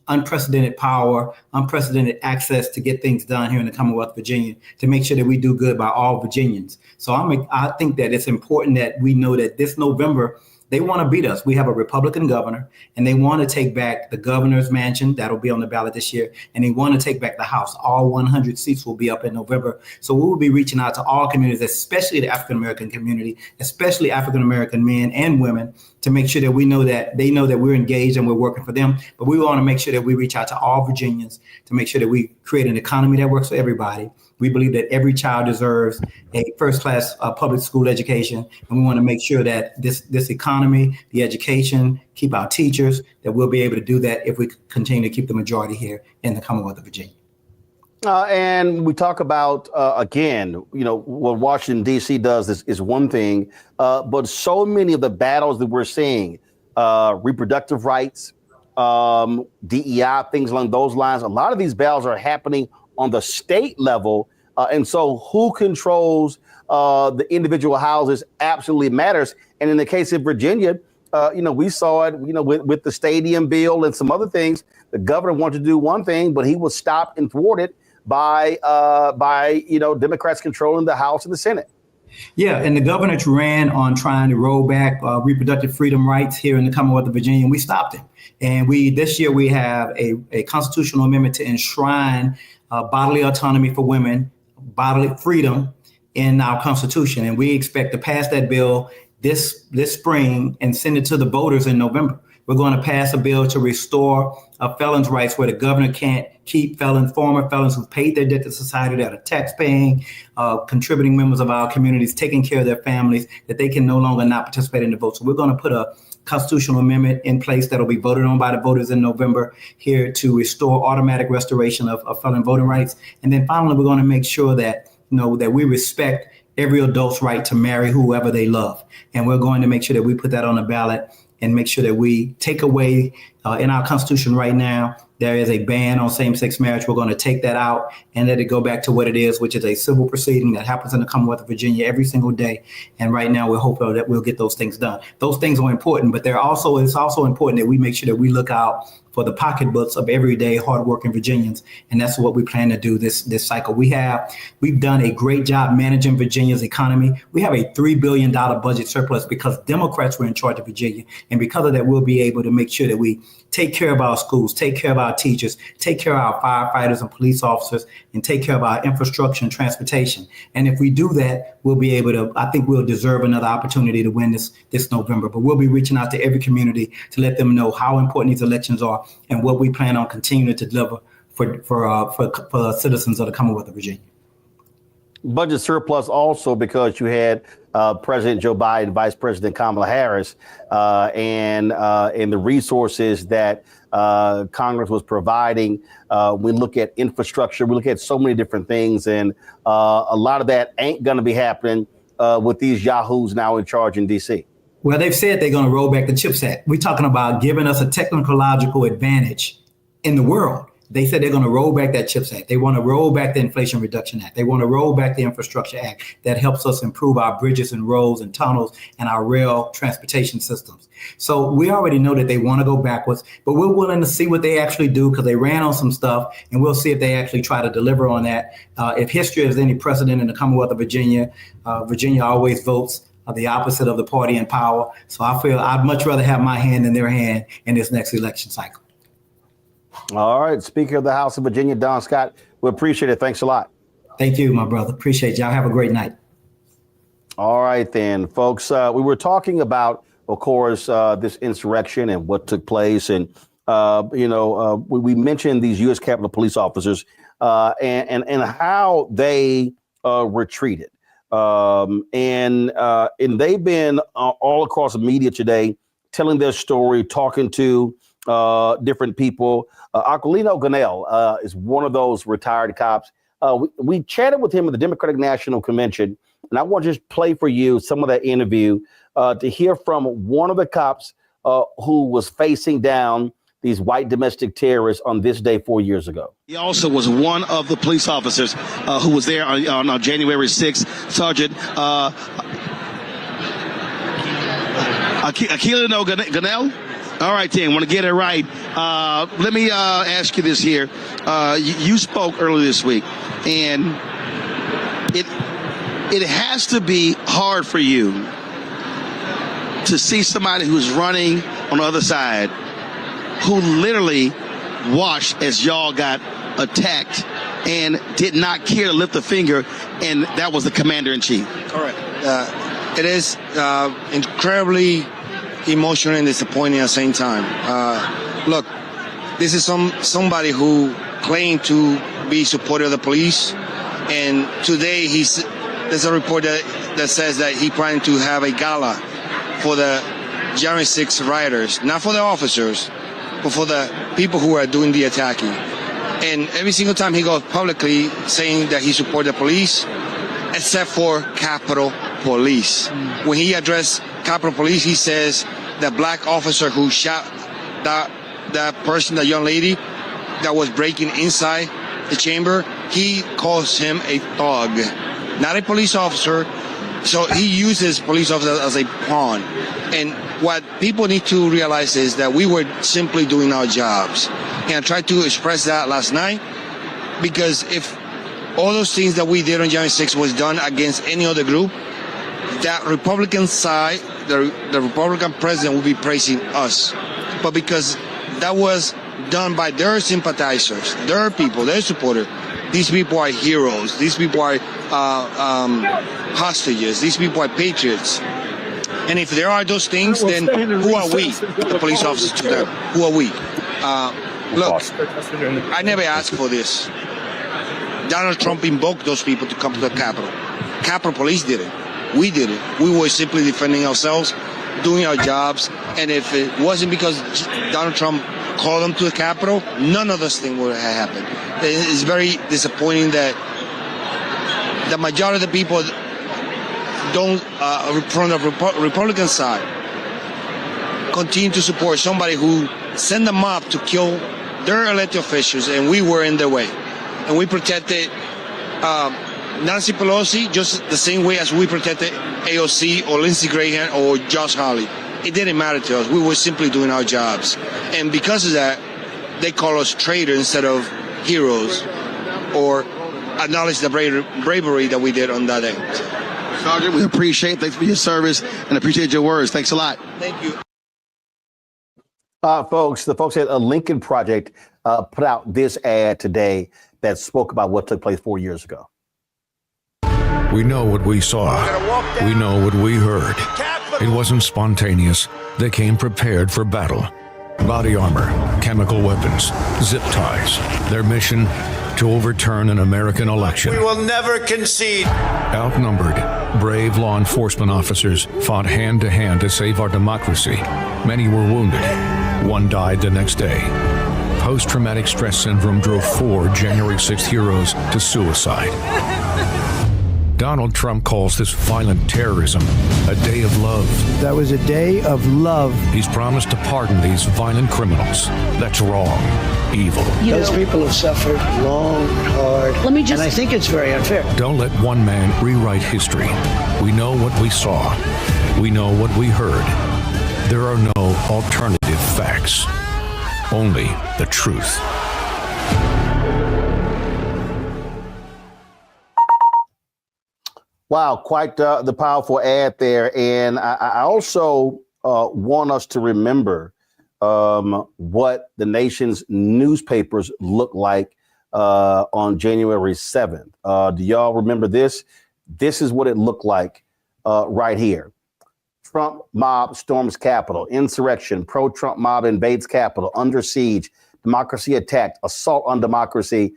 unprecedented power, unprecedented access to get things done here in the Commonwealth of Virginia to make sure that we do good by all Virginians. So I think that it's important that we know that this November, they want to beat us. We have a Republican governor, and they want to take back the governor's mansion. That'll be on the ballot this year. And they want to take back the House. All 100 seats will be up in November. So we will be reaching out to all communities, especially the African-American community, especially African-American men and women, to make sure that we know that they know that we're engaged and we're working for them. But we want to make sure that we reach out to all Virginians to make sure that we create an economy that works for everybody. We believe that every child deserves a first-class public school education, and we want to make sure that this economy, the education, keep our teachers, that we'll be able to do that if we continue to keep the majority here in the Commonwealth of Virginia. And we talk about, again, what Washington, D.C. does is one thing, but so many of the battles that we're seeing, reproductive rights, DEI, things along those lines, a lot of these battles are happening on the state level. And so who controls the individual houses absolutely matters. And in the case of Virginia, we saw it, with the stadium bill and some other things. The governor wanted to do one thing, but he was stopped and thwarted by Democrats controlling the House and the Senate. Yeah, and the governor ran on trying to roll back reproductive freedom rights here in the Commonwealth of Virginia, and we stopped him. And this year we have a constitutional amendment to enshrine bodily autonomy for women, bodily freedom in our Constitution. And we expect to pass that bill this spring and send it to the voters in November. We're going to pass a bill to restore felons' rights where the governor can't keep former felons who've paid their debt to society, that are tax-paying, contributing members of our communities, taking care of their families, that they can no longer not participate in the vote. So we're going to put a constitutional amendment in place that'll be voted on by the voters in November here to restore automatic restoration of felon voting rights. And then finally, we're going to make sure that, that we respect every adult's right to marry whoever they love. And we're going to make sure that we put that on the ballot and make sure that we take away in our Constitution right now, there is a ban on same-sex marriage. We're going to take that out and let it go back to what it is, which is a civil proceeding that happens in the Commonwealth of Virginia every single day. And right now, we're hopeful that we'll get those things done. Those things are important, but it's also important that we make sure that we look out for the pocketbooks of everyday hardworking Virginians. And that's what we plan to do this cycle. We've done a great job managing Virginia's economy. We have a $3 billion budget surplus because Democrats were in charge of Virginia. And because of that, we'll be able to make sure that we take care of our schools, take care of our teachers, take care of our firefighters and police officers, and take care of our infrastructure and transportation. And if we do that, we'll be able to, I think we'll deserve another opportunity to win this November. But we'll be reaching out to every community to let them know how important these elections are and what we plan on continuing to deliver for citizens of the Commonwealth of Virginia. budget surplus also because you had President Joe Biden, Vice President Kamala Harris, and the resources that Congress was providing. We look at infrastructure. We look at so many different things, and a lot of that ain't going to be happening with these yahoos now in charge in D.C. Well, they've said they're going to roll back the CHIPS Act. We're talking about giving us a technological advantage in the world. They said they're going to roll back that CHIPS Act. They want to roll back the Inflation Reduction Act. They want to roll back the Infrastructure Act that helps us improve our bridges and roads and tunnels and our rail transportation systems. So we already know that they want to go backwards, but we're willing to see what they actually do because they ran on some stuff, and we'll see if they actually try to deliver on that. If history has any precedent in the Commonwealth of Virginia, Virginia always votes the opposite of the party in power. So I feel I'd much rather have my hand in their hand in this next election cycle. All right. Speaker of the House of Virginia, Don Scott, we appreciate it. Thanks a lot. Thank you, my brother. Appreciate y'all. Have a great night. All right, then, folks. We were talking about, of course, this insurrection and what took place. And, we mentioned these U.S. Capitol police officers and how they were treated. And they've been all across the media today telling their story, talking to different people. Aquilino Gonell is one of those retired cops. We chatted with him at the Democratic National Convention, and I want to just play for you some of that interview to hear from one of the cops who was facing down these white domestic terrorists on this day 4 years ago. He also was one of the police officers who was there on January 6th. Sergeant Aquilino Gonell? All right, then, want to get it right. Let me ask you this here. You spoke earlier this week, and it has to be hard for you to see somebody who's running on the other side who literally watched as y'all got attacked and did not care to lift a finger, and that was the commander-in-chief. Correct. It is incredibly emotional and disappointing at the same time. Look, this is somebody who claimed to be supporter of the police, and today there's a report that says that he planned to have a gala for the January 6th rioters, not for the officers, but for the people who are doing the attacking. And every single time he goes publicly saying that he supports the police, except for Capitol Police. When he addressed Capitol Police, he says the black officer who shot that person, the young lady that was breaking inside the chamber, he calls him a thug, not a police officer. So he uses police officers as a pawn. And what people need to realize is that we were simply doing our jobs. And I tried to express that last night, because if all those things that we did on January 6th was done against any other group, that Republican side, the Republican president will be praising us. But because that was done by their sympathizers, their people, their supporters, these people are heroes. These people are hostages. These people are patriots. And if there are those things, then who are we, the police officers, to them? Who are we? Look, I never asked for this. Donald Trump invoked those people to come to the Capitol. Capitol Police did it. We did it. We were simply defending ourselves, doing our jobs. And if it wasn't because Donald Trump called them to the Capitol, none of those things would have happened. It's very disappointing that the majority of the people don't, from the Republican side, continue to support somebody who sent them up to kill their elected officials, and we were in their way. And we protected Nancy Pelosi just the same way as we protected AOC or Lindsey Graham or Josh Hawley. It didn't matter to us. We were simply doing our jobs. And because of that, they call us traitors instead of heroes, or acknowledge the bravery that we did on that day. Sergeant, we appreciate it. Thanks for your service and appreciate your words. Thanks a lot. Thank you. Folks, the folks at a Lincoln Project put out this ad today that spoke about what took place 4 years ago. We know what we saw. We know what we heard. It wasn't spontaneous. They came prepared for battle. Body armor, chemical weapons, zip ties. Their mission, to overturn an American election. We will never concede. Outnumbered, brave law enforcement officers fought hand to hand to save our democracy. Many were wounded. One died the next day. Post-traumatic stress syndrome drove 4 January 6th heroes to suicide. Donald Trump calls this violent terrorism a day of love. That was a day of love. He's promised to pardon these violent criminals. That's wrong. Evil. Those people have suffered long, hard, and I think it's very unfair. Don't let one man rewrite history. We know what we saw. We know what we heard. There are no alternative facts. Only the truth. Wow, quite the powerful ad there. And I also want us to remember what the nation's newspapers look like on January 7th. Do y'all remember this? This is what it looked like right here. Trump mob storms Capitol, insurrection, pro-Trump mob invades Capitol, under siege, democracy attacked, assault on democracy,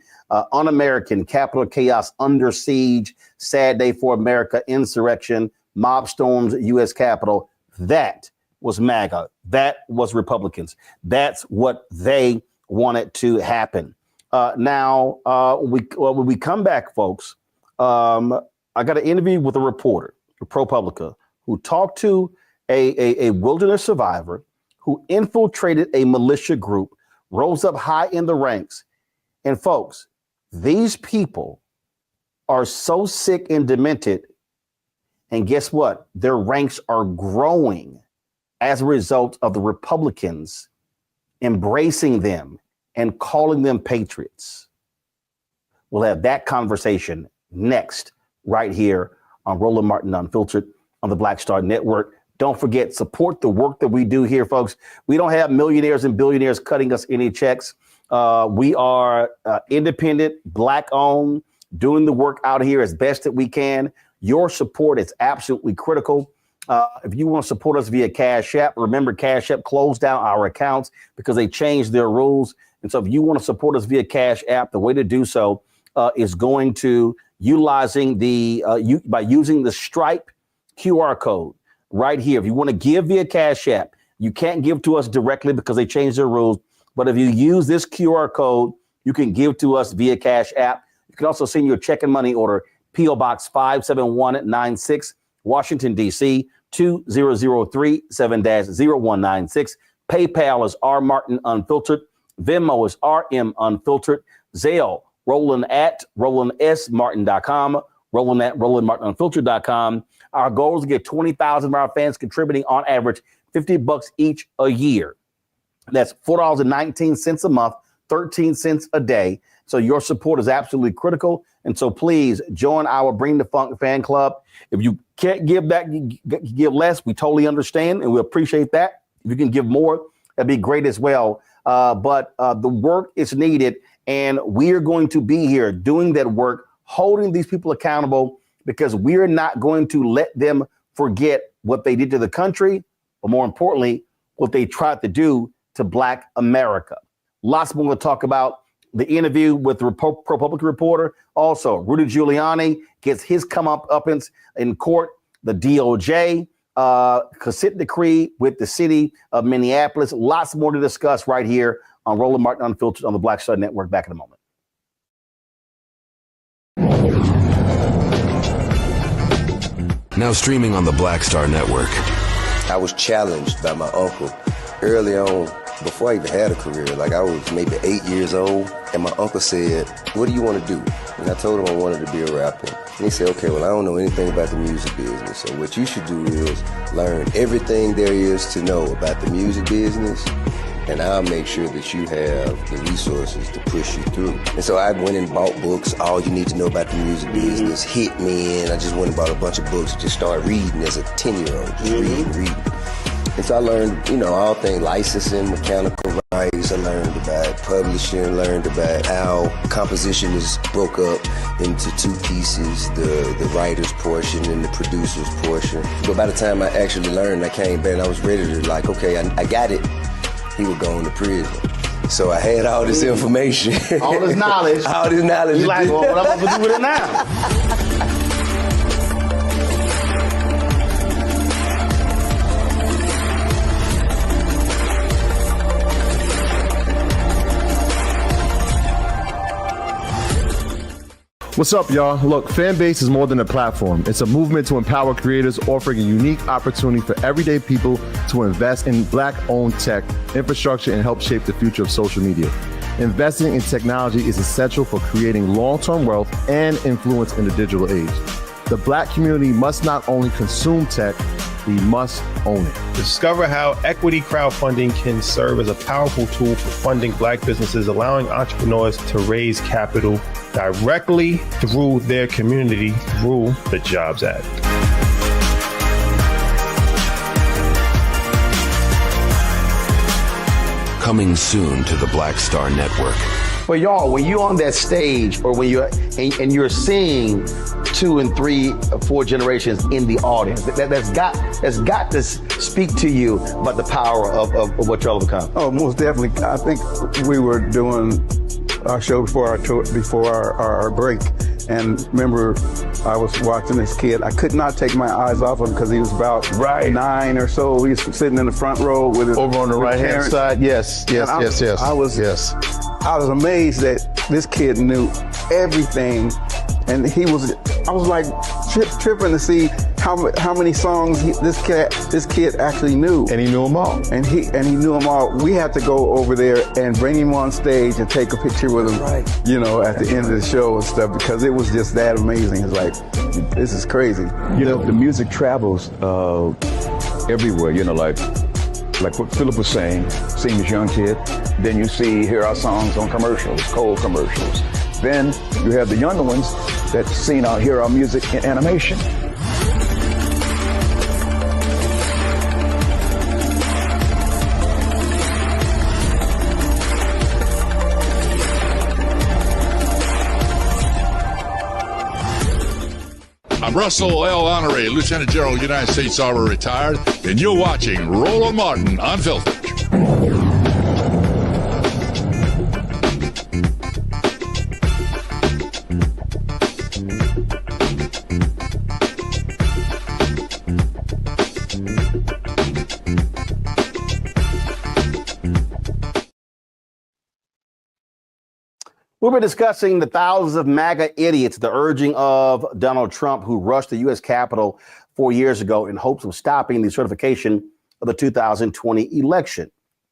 un-American, Capitol chaos, under siege, sad day for America, insurrection, mob storms U.S. Capitol. That was MAGA. That was Republicans. That's what they wanted to happen. Now, when we come back, folks, I got an interview with a reporter for ProPublica who talked to a wilderness survivor who infiltrated a militia group, rose up high in the ranks. And folks, these people are so sick and demented. And guess what? Their ranks are growing as a result of the Republicans embracing them and calling them patriots. We'll have that conversation next, right here on Roland Martin Unfiltered on the Black Star Network. Don't forget, support the work that we do here, folks. We don't have millionaires and billionaires cutting us any checks. We are independent, Black-owned, doing the work out here as best that we can. Your support is absolutely critical. If you want to support us via Cash App, remember Cash App closed down our accounts because they changed their rules. And so if you want to support us via Cash App, the way to do so is going to utilizing by using the Stripe QR code right here. If you want to give via Cash App, you can't give to us directly because they changed their rules. But if you use this QR code, you can give to us via Cash App. You can also send your check and money order, P.O. Box 57196, Washington, D.C., 20037 7-0196. PayPal is R Martin Unfiltered. Venmo is RM Unfiltered. Zelle, Roland at RolandSMartin.com. Roland at RolandMartinUnfiltered.com. Our goal is to get 20,000 of our fans contributing on average $50 each a year. That's $4.19 a month, 13 cents a day. So your support is absolutely critical. And so please join our Bring the Funk fan club. If you can't give back, give less, we totally understand and we appreciate that. If you can give more, that'd be great as well. But the work is needed and we are going to be here doing that work, holding these people accountable because we're not going to let them forget what they did to the country, but more importantly, what they tried to do to Black America. Lots more to talk about. The interview with the ProPublica reporter. Also, Rudy Giuliani gets his comeuppance in court. The DOJ consent decree with the city of Minneapolis. Lots more to discuss right here on Roland Martin Unfiltered on the Black Star Network. Back in a moment. Now streaming on the Black Star Network. I was challenged by my uncle early on, before I even had a career. Like I was maybe 8 years old, and my uncle said, "What do you want to do?" And I told him I wanted to be a rapper. And he said, "Okay, well, I don't know anything about the music business. So what you should do is learn everything there is to know about the music business, and I'll make sure that you have the resources to push you through." And so I went and bought books, All You Need to Know About the Music Business, Hit Me In. I just went and bought a bunch of books, just started reading as a 10-year-old, just reading. And so I learned, all things licensing, mechanical rights. I learned about publishing, learned about how composition is broke up into two pieces, the writer's portion and the producer's portion. But by the time I actually learned, I came back and I was ready to okay, I got it. He would go into prison. So I had all this information. All this knowledge. All this knowledge. You like, well, what am I going to do with it now? What's up, y'all? Look, Fanbase is more than a platform. It's a movement to empower creators, offering a unique opportunity for everyday people to invest in Black-owned tech, infrastructure, and help shape the future of social media. Investing in technology is essential for creating long-term wealth and influence in the digital age. The Black community must not only consume tech, we must own it. Discover how equity crowdfunding can serve as a powerful tool for funding Black businesses, allowing entrepreneurs to raise capital directly through their community through the Jobs Act. Coming soon to the Black Star Network. But y'all, when you're on that stage, or when you're and you're seeing 2 and 3 or 4 generations in the audience, that's got to speak to you about the power of what y'all have become. Oh, most definitely. I think we were doing our show before our break, and remember, I was watching this kid. I could not take my eyes off him because he was about 9 or so. He was sitting in the front row with his over on the right hand side. Yes. I was amazed that this kid knew everything, and I was like tripping to see how many songs this kid actually knew, and he knew them all. And he knew them all. We had to go over there and bring him on stage and take a picture with him, you know, at the end of the show and stuff, because it was just that amazing. It's like, this is crazy. You know, the music travels everywhere. You know, like what Philip was saying, seeing this young kid. Then you hear our songs on commercials, cold commercials. Then you have the younger ones that hear our music in animation. I'm Russell L. Honoré, Lieutenant General, United States Army, retired, and you're watching Roland Martin Unfiltered. We'll be discussing the thousands of MAGA idiots, the urging of Donald Trump, who rushed the U.S. Capitol 4 years ago in hopes of stopping the certification of the 2020 election.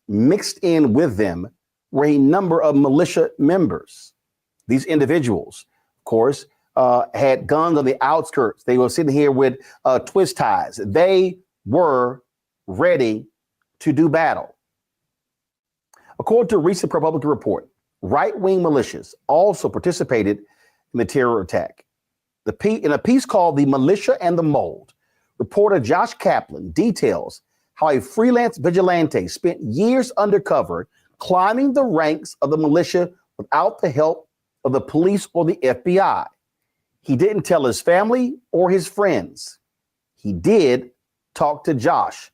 Mixed in with them were a number of militia members. These individuals, of course, had guns on the outskirts. They were sitting here with twist ties. They were ready to do battle. According to a recent ProPublica report, right-wing militias also participated in the terror attack. In a piece called "The Militia and the Mold," reporter Josh Kaplan details how a freelance vigilante spent years undercover, climbing the ranks of the militia without the help of the police or the FBI. He didn't tell his family or his friends. He did talk to Josh,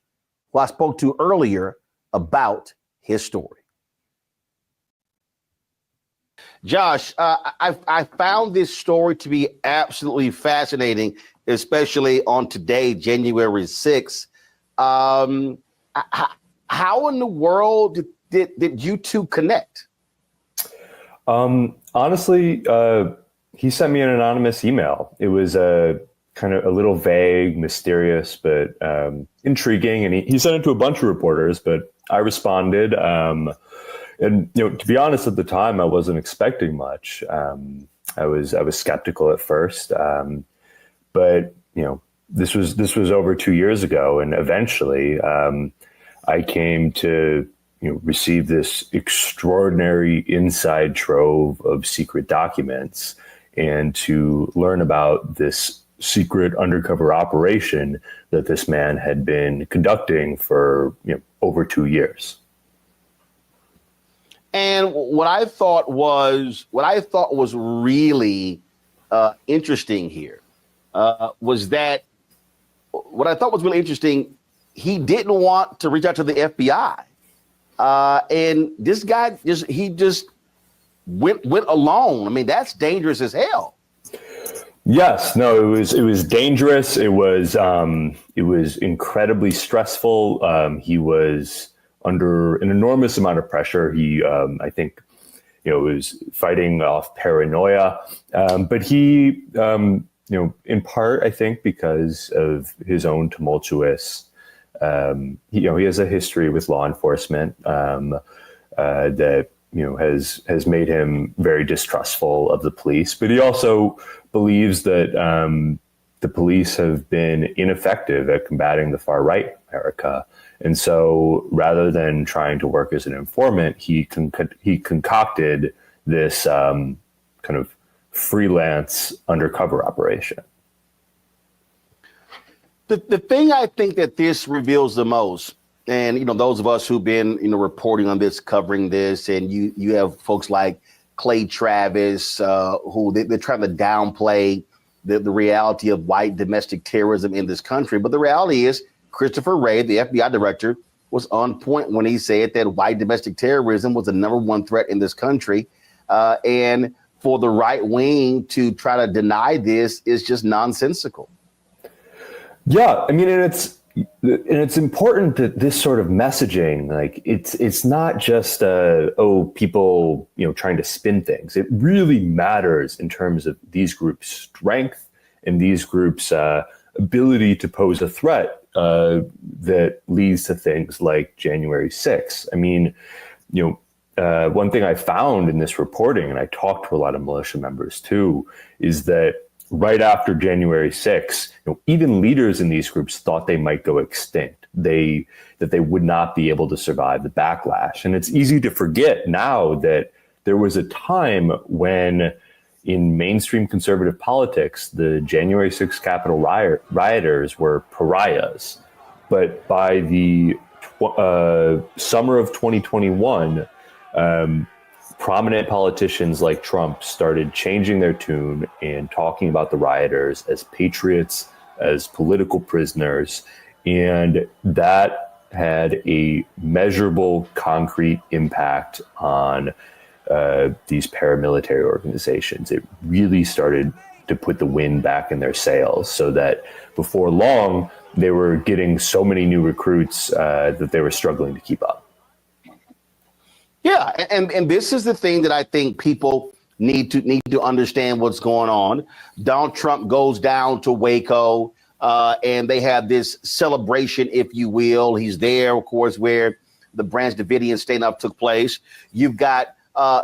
who I spoke to earlier, about his story. Josh, I found this story to be absolutely fascinating, especially on today, January 6th. How in the world did you two connect? Honestly, he sent me an anonymous email. It was kind of a little vague, mysterious, but intriguing. And he sent it to a bunch of reporters, but I responded. And, you know, to be honest, at the time, I wasn't expecting much. I was skeptical at first, but you know, this was over 2 years ago, and eventually, I came to receive this extraordinary inside trove of secret documents, and to learn about this secret undercover operation that this man had been conducting for over 2 years. And what I thought was really interesting here was that what I thought was really interesting. He didn't want to reach out to the FBI. And this guy just went alone. I mean, that's dangerous as hell. Yes, no, it was dangerous. It was incredibly stressful. He was under an enormous amount of pressure. He, I think, was fighting off paranoia, but he, in part, I think, because of his own tumultuous, he has a history with law enforcement that has made him very distrustful of the police. But he also believes that the police have been ineffective at combating the far right in America. And so rather than trying to work as an informant, he concocted this kind of freelance undercover operation. The thing I think that this reveals the most, and those of us who've been reporting on this, covering this, and you have folks like Clay Travis who they're trying to downplay the reality of white domestic terrorism in this country. But the reality is Christopher Wray, the FBI director, was on point when he said that white domestic terrorism was the number one threat in this country. And for the right wing to try to deny this is just nonsensical. Yeah, I mean, and it's important that this sort of messaging, like it's not just people trying to spin things. It really matters in terms of these groups' strength and these groups' ability to pose a threat that leads to things like January 6th. I mean, one thing I found in this reporting, and I talked to a lot of militia members too, is that right after January 6th, even leaders in these groups thought they might go extinct. That they would not be able to survive the backlash. And it's easy to forget now that there was a time when in mainstream conservative politics, the January 6th Capitol rioters were pariahs. But by the summer of 2021, prominent politicians like Trump started changing their tune and talking about the rioters as patriots, as political prisoners. And that had a measurable, concrete impact on these paramilitary organizations. It really started to put the wind back in their sails, so that before long, they were getting so many new recruits that they were struggling to keep up. Yeah, and this is the thing that I think people need to understand what's going on. Donald Trump goes down to Waco, and they have this celebration, if you will. He's there, of course, where the Branch Davidian standoff took place. You've got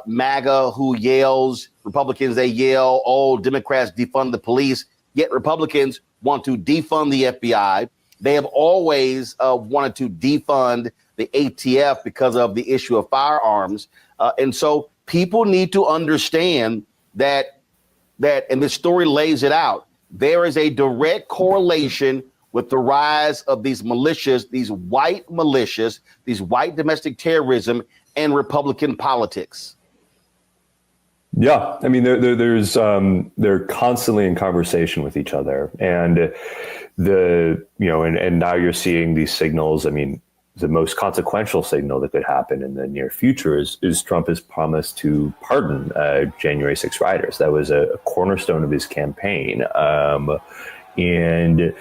MAGA who yells, Republicans, they yell, oh, Democrats defund the police, yet Republicans want to defund the FBI. They have always wanted to defund the ATF because of the issue of firearms. And so people need to understand that, and the story lays it out, there is a direct correlation with the rise of these militias, these white militias, these white domestic terrorism and Republican politics. Yeah, I mean, they're constantly in conversation with each other, and and now you're seeing these signals. I mean, the most consequential signal that could happen in the near future is Trump has promised to pardon January 6 rioters. That was a cornerstone of his campaign, and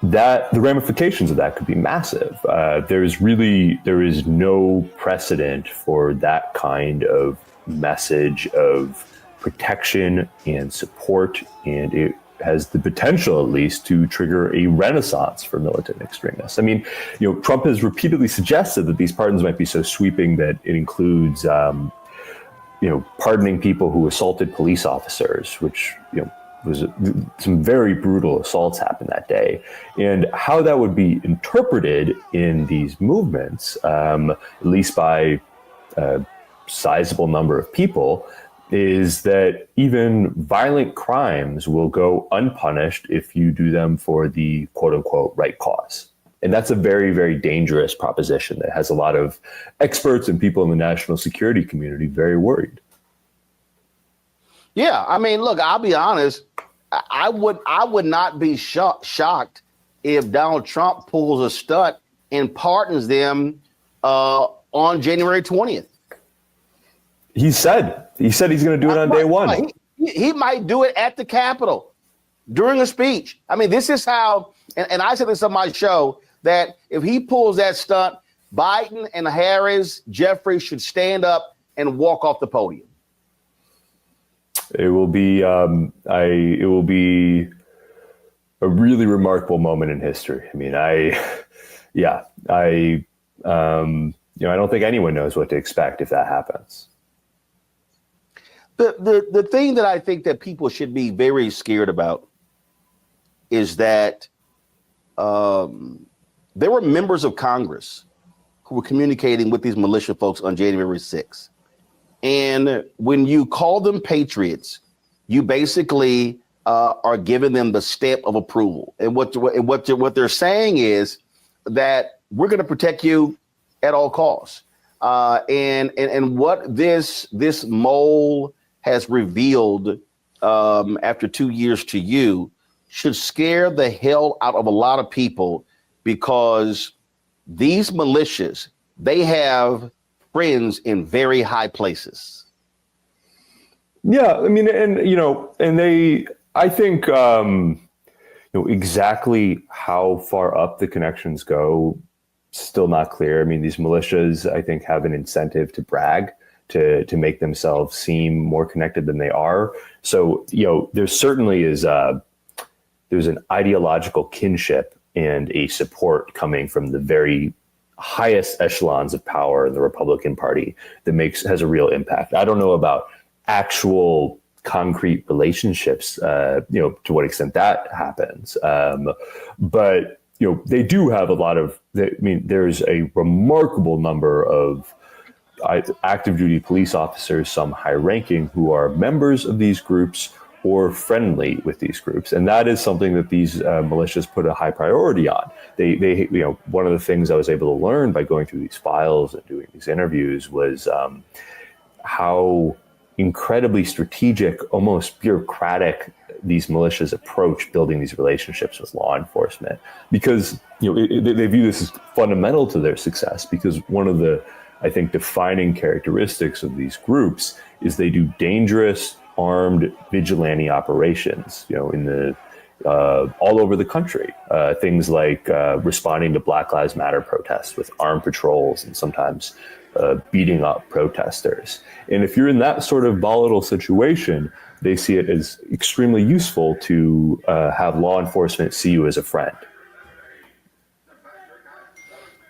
that the ramifications of that could be massive. There is no precedent for that kind of message of protection and support, and it has the potential, at least, to trigger a renaissance for militant extremists. I mean, Trump has repeatedly suggested that these pardons might be so sweeping that it includes, pardoning people who assaulted police officers, which, was some very brutal assaults happened that day. And how that would be interpreted in these movements, at least by a sizable number of people, is that even violent crimes will go unpunished if you do them for the quote unquote right cause. And that's a very, very dangerous proposition that has a lot of experts and people in the national security community very worried. Yeah, I mean, look, I'll be honest. I would not be shocked if Donald Trump pulls a stunt and pardons them on January 20th. He said he's going to do it on day one. He might do it at the Capitol during a speech. I mean, this is how, and I said this on my show, that if he pulls that stunt, Biden and Harris, Jeffrey should stand up and walk off the podium. It will be it will be a really remarkable moment in history. I mean, I don't think anyone knows what to expect if that happens. The thing that I think that people should be very scared about is that there were members of Congress who were communicating with these militia folks on January 6th. And when you call them patriots, you basically are giving them the stamp of approval. And what they're saying is that we're going to protect you at all costs. And what this mole has revealed after 2 years to you should scare the hell out of a lot of people, because these militias, they have friends in very high places. Yeah, I mean, I think exactly how far up the connections go, still not clear. I mean, these militias, I think, have an incentive to brag, to make themselves seem more connected than they are. So, there certainly is there's an ideological kinship and a support coming from the very highest echelons of power in the Republican Party that has a real impact. I don't know about actual concrete relationships, to what extent that happens. But they do have a lot of, there's a remarkable number of active duty police officers, some high ranking, who are members of these groups or friendly with these groups. And that is something that these militias put a high priority on. They one of the things I was able to learn by going through these files and doing these interviews was how incredibly strategic, almost bureaucratic these militias approach building these relationships with law enforcement, because they view this as fundamental to their success. Because one of the, I think, defining characteristics of these groups is they do dangerous armed vigilante operations, in the all over the country. Things like responding to Black Lives Matter protests with armed patrols and sometimes beating up protesters. And if you're in that sort of volatile situation, they see it as extremely useful to have law enforcement see you as a friend.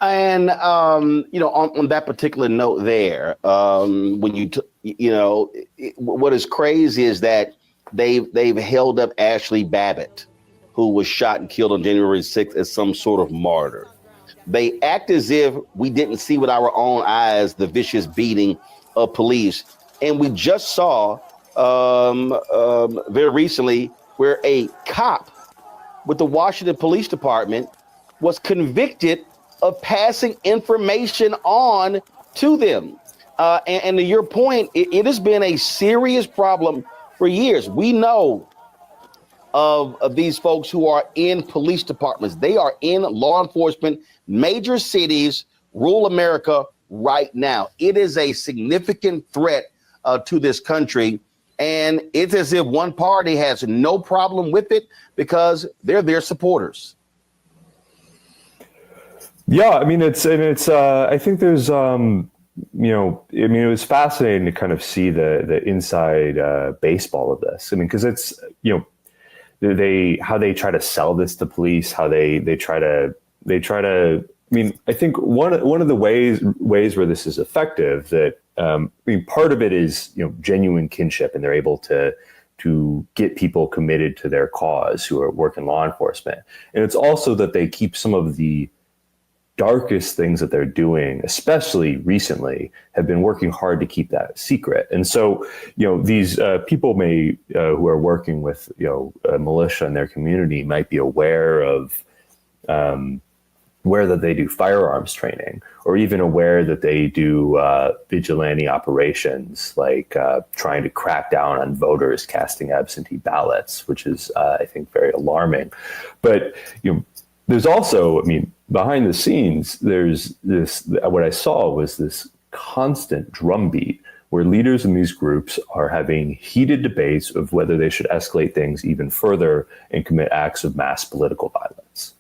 And, on that particular note there, when what is crazy is that they've held up Ashley Babbitt, who was shot and killed on January 6th, as some sort of martyr. They act as if we didn't see with our own eyes the vicious beating of police. And we just saw very recently where a cop with the Washington Police Department was convicted of passing information on to them. And to your point, it has been a serious problem for years. We know of these folks who are in police departments. They are in law enforcement, major cities, rural America right now. It is a significant threat to this country. And it's as if one party has no problem with it because they're their supporters. Yeah, I mean, I think there's, it was fascinating to kind of see the inside baseball of this. I mean, because it's, how they try to sell this to police, how they try to, I mean, I think one of the ways where this is effective, that, part of it is, genuine kinship, and they're able to get people committed to their cause who work in law enforcement. And it's also that they keep some of the darkest things that they're doing, especially recently, have been working hard to keep that secret. And so, these people who are working with, a militia in their community might be aware of that they do firearms training, or even aware that they do vigilante operations, like trying to crack down on voters casting absentee ballots, which is, I think, very alarming. But, there's also, behind the scenes, there's this, what I saw was this constant drumbeat where leaders in these groups are having heated debates of whether they should escalate things even further and commit acts of mass political violence.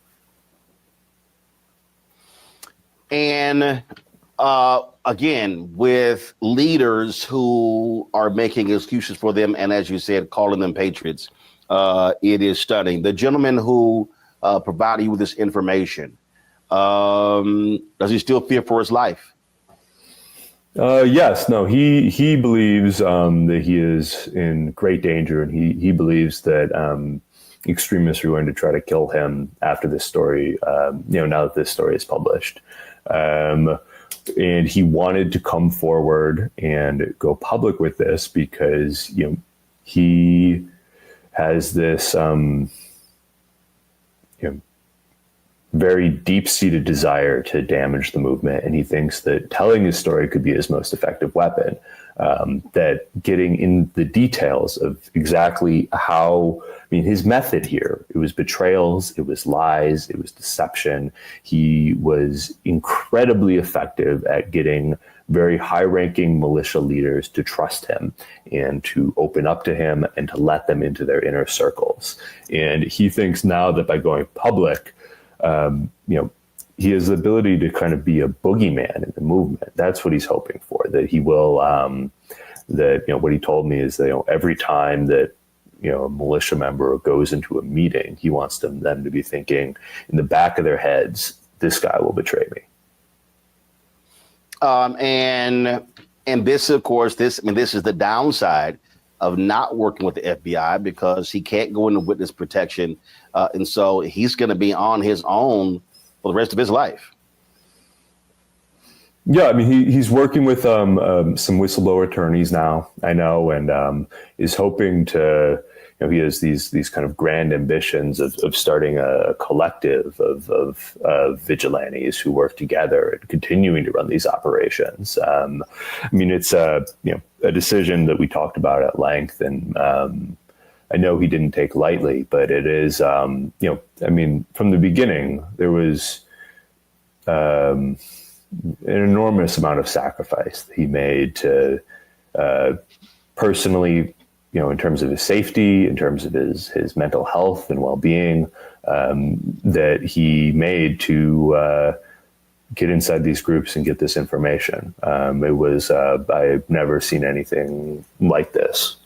And again, with leaders who are making excuses for them, and as you said, calling them patriots, it is stunning. The gentleman who provided you with this information, does he still fear for his life? Yes, no, he believes that he is in great danger, and he believes that extremists are going to try to kill him after this story, now that this story is published. And he wanted to come forward and go public with this because, he has this, very deep-seated desire to damage the movement. And he thinks that telling his story could be his most effective weapon, that getting in the details of exactly how, his method here, it was betrayals, it was lies, it was deception. He was incredibly effective at getting very high-ranking militia leaders to trust him and to open up to him and to let them into their inner circles. And he thinks now that by going public, he has the ability to kind of be a boogeyman in the movement. That's what he's hoping for, that he will, what he told me is that, every time that, a militia member goes into a meeting, he wants them to be thinking in the back of their heads, this guy will betray me. And this, of course, this is the downside of not working with the FBI, because he can't go into witness protection. And so he's going to be on his own for the rest of his life. Yeah, he's working with some whistleblower attorneys now, I know, and is hoping to, he has these kind of grand ambitions of starting a collective of vigilantes who work together and continuing to run these operations. It's a decision that we talked about at length, and I know he didn't take lightly, but it is, from the beginning, there was an enormous amount of sacrifice that he made to personally, in terms of his safety, in terms of his mental health and well-being, that he made to get inside these groups and get this information. It was, I've never seen anything like this.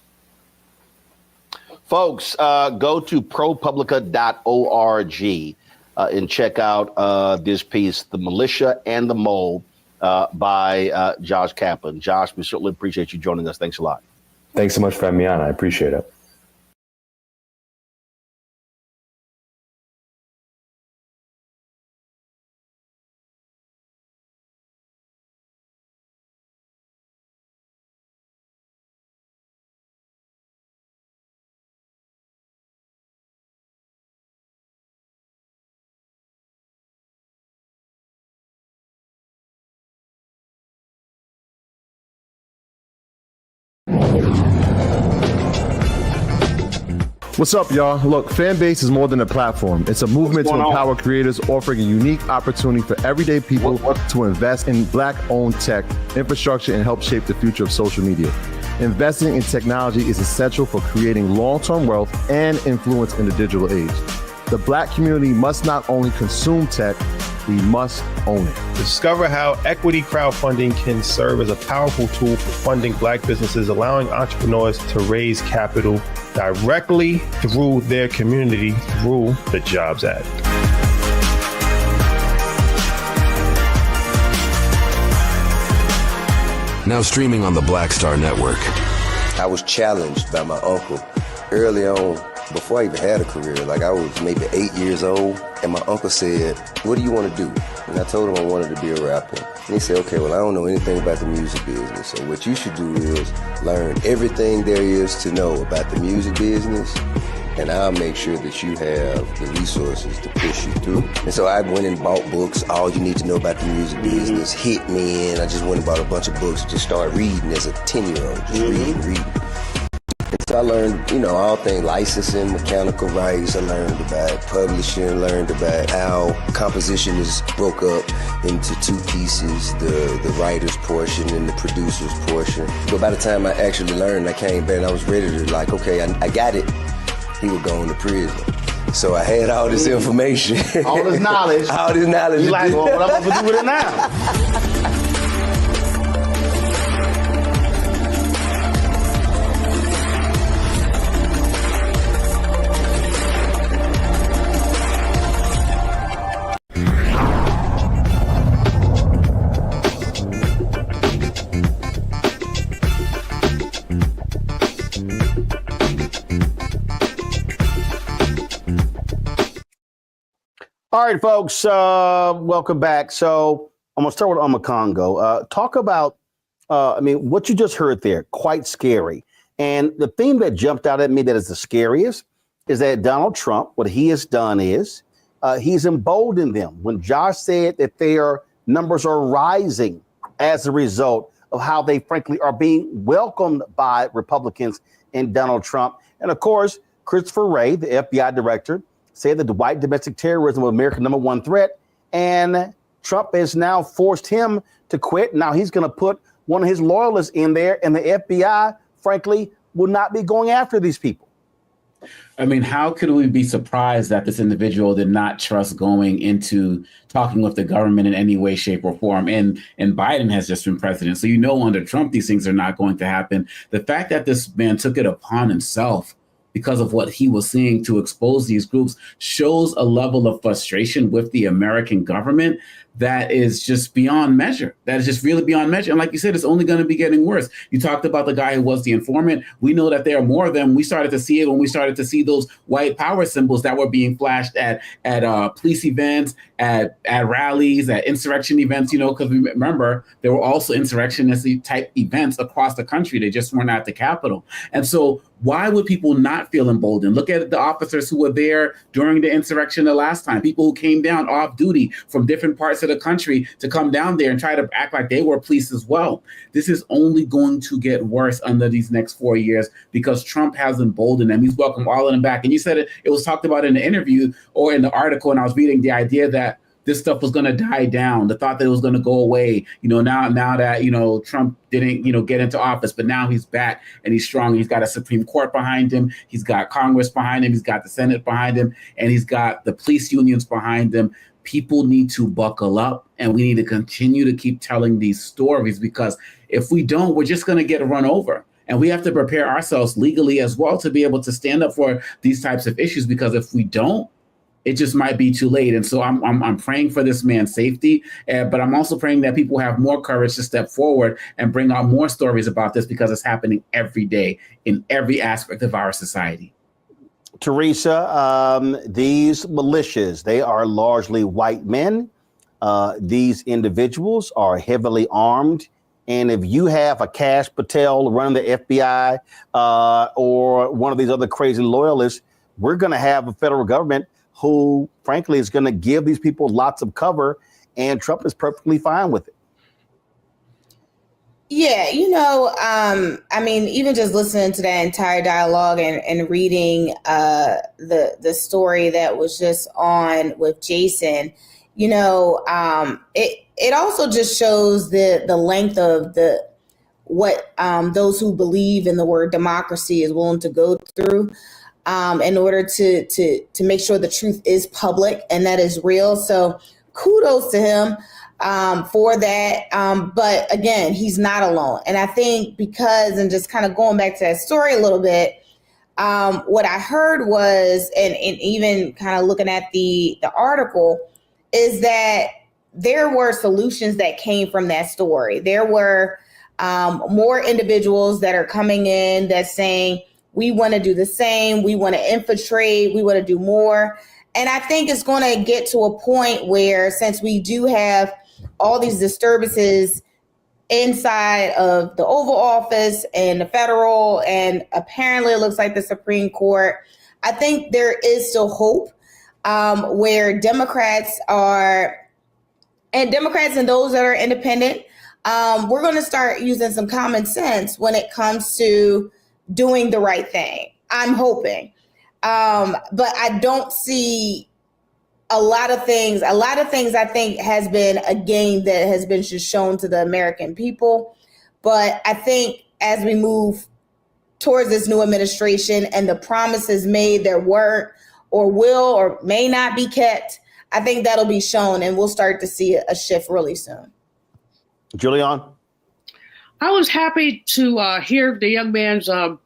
Folks, go to ProPublica.org and check out this piece, The Militia and the Mole, by Josh Kaplan. Josh, we certainly appreciate you joining us. Thanks a lot. Thanks so much for having me on. I appreciate it. What's up, y'all? Look, Fanbase is more than a platform. It's a movement to empower creators, offering a unique opportunity for everyday people to invest in Black-owned tech, infrastructure, and help shape the future of social media. Investing in technology is essential for creating long-term wealth and influence in the digital age. The Black community must not only consume tech, we must own it. Discover how equity crowdfunding can serve as a powerful tool for funding Black businesses, allowing entrepreneurs to raise capital directly through their community through the Jobs Act. Now streaming on the Black Star Network. I was challenged by my uncle early on, before I even had a career. Like, I was maybe 8 years old, and my uncle said, "What do you want to do?" And I told him I wanted to be a rapper. And he said, "Okay, well, I don't know anything about the music business, so what you should do is learn everything there is to know about the music business, and I'll make sure that you have the resources to push you through." And so I went and bought books, All You Need to Know About the Music Business, Hit Me In. I just went and bought a bunch of books, just started reading as a 10-year-old, just reading. And so So I learned, all things licensing, mechanical rights. I learned about publishing, learned about how composition is broke up into two pieces, the writer's portion and the producer's portion. But by the time I actually learned, I came back and I was ready to okay, I got it. He would go into prison. So I had all this information. All this knowledge. All this knowledge. You like, well, what I'm going to do with it now? All right, folks, welcome back. So I'm going to start with Omakongo. Talk about, what you just heard there, quite scary. And the thing that jumped out at me that is the scariest is that Donald Trump, what he has done is he's emboldened them. When Josh said that their numbers are rising as a result of how they, frankly, are being welcomed by Republicans and Donald Trump. And, of course, Christopher Wray, the FBI director, said that the white domestic terrorism was America's #1 threat, and Trump has now forced him to quit. Now he's going to put one of his loyalists in there, and the FBI, frankly, will not be going after these people. I mean, how could we be surprised that this individual did not trust going into talking with the government in any way, shape, or form? And Biden has just been president. So under Trump, these things are not going to happen. The fact that this man took it upon himself because of what he was seeing to expose these groups shows a level of frustration with the American government that is just beyond measure. That is just really beyond measure. And like you said, it's only going to be getting worse. You talked about the guy who was the informant. We know that there are more of them. We started to see it when we started to see those white power symbols that were being flashed at police events, at rallies, at insurrection events, because remember, there were also insurrectionist type events across the country. They just weren't at the Capitol. And so why would people not feel emboldened? Look at the officers who were there during the insurrection the last time, people who came down off duty from different parts of the country to come down there and try to act like they were police as well. This is only going to get worse under these next 4 years because Trump has emboldened them. He's welcomed all of them back. And you said it was talked about in the interview or in the article, and I was reading the idea that this stuff was going to die down. The thought that it was going to go away. Now that, Trump didn't, get into office, but now he's back and he's strong. He's got a Supreme Court behind him. He's got Congress behind him. He's got the Senate behind him, and he's got the police unions behind him. People need to buckle up, and we need to continue to keep telling these stories, because if we don't, we're just going to get run over. And we have to prepare ourselves legally as well to be able to stand up for these types of issues, because if we don't, it just might be too late. And so I'm praying for this man's safety, but I'm also praying that people have more courage to step forward and bring out more stories about this, because it's happening every day in every aspect of our society. Teresa, these militias, they are largely white men. These individuals are heavily armed. And if you have a Kash Patel running the FBI or one of these other crazy loyalists, we're going to have a federal government who, frankly, is going to give these people lots of cover. And Trump is perfectly fine with it. Yeah, even just listening to that entire dialogue and reading the story that was just on with Jason, it also just shows the length of what those who believe in the word democracy is willing to go through in order to make sure the truth is public and that is real. So kudos to him for that. But again, he's not alone. And I think because, and just kind of going back to that story a little bit, what I heard was, and even kind of looking at the article, is that there were solutions that came from that story. There were more individuals that are coming in that's saying, we want to do the same. We want to infiltrate. We want to do more. And I think it's going to get to a point where, since we do have all these disturbances inside of the Oval Office and the federal, and apparently it looks like the Supreme Court, I think there is still hope where Democrats and those that are independent, we're going to start using some common sense when it comes to doing the right thing. I'm hoping. But I don't see a lot of things I think has been a game that has been just shown to the American people. But I think as we move towards this new administration and the promises made that weren't or will or may not be kept, I think that'll be shown and we'll start to see a shift really soon. Giuliani? I was happy to hear the young man's I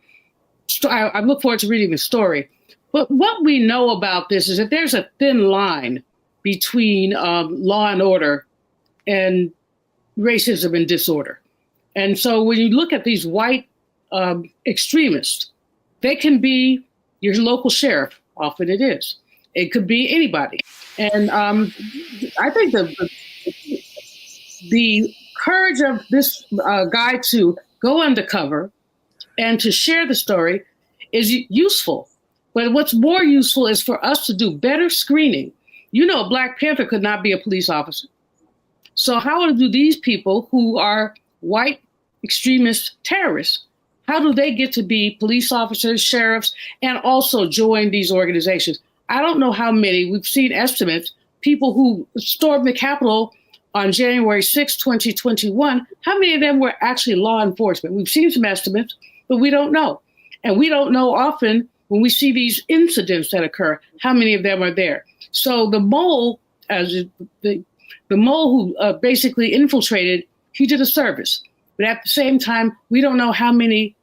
look forward to reading the story. But what we know about this is that there's a thin line between law and order and racism and disorder. And so when you look at these white extremists, they can be your local sheriff. Often it is. It could be anybody. And I think the courage of this guy to go undercover and to share the story is useful. But what's more useful is for us to do better screening. You know, a Black Panther could not be a police officer. So how do these people who are white extremist terrorists, how do they get to be police officers, sheriffs, and also join these organizations? I don't know how many. We've seen estimates, people who stormed the Capitol on January 6, 2021, how many of them were actually law enforcement? We've seen some estimates, but we don't know. And we don't know often when we see these incidents that occur, how many of them are there. So the mole, the mole who basically infiltrated, he did a service. But at the same time, we don't know how many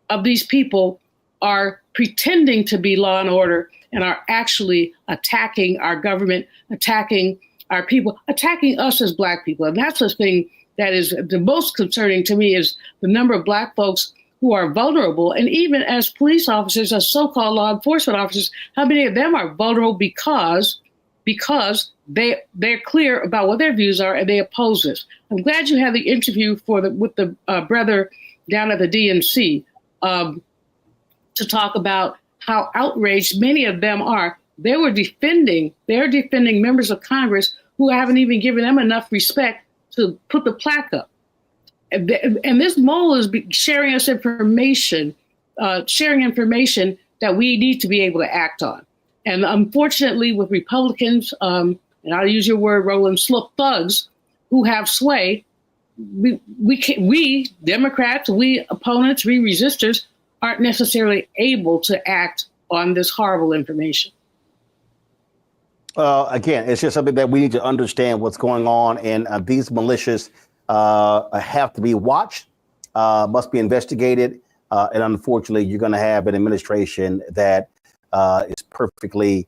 of these people are pretending to be law and order and are actually attacking our government, attacking our people, attacking us as Black people. And that's the thing that is the most concerning to me is the number of Black folks who are vulnerable. And even as police officers, as so-called law enforcement officers, how many of them are vulnerable because they're clear about what their views are and they oppose this. I'm glad you had the interview with the brother down at the DNC to talk about how outraged many of them are. They're defending members of Congress who haven't even given them enough respect to put the plaque up. And this mole is sharing us information, that we need to be able to act on. And unfortunately, with Republicans, and I'll use your word, Roland, thugs who have sway, we Democrats, we opponents, we resistors aren't necessarily able to act on this horrible information. Again, it's just something that we need to understand what's going on, and these militias have to be watched, must be investigated, and unfortunately, you're going to have an administration that is perfectly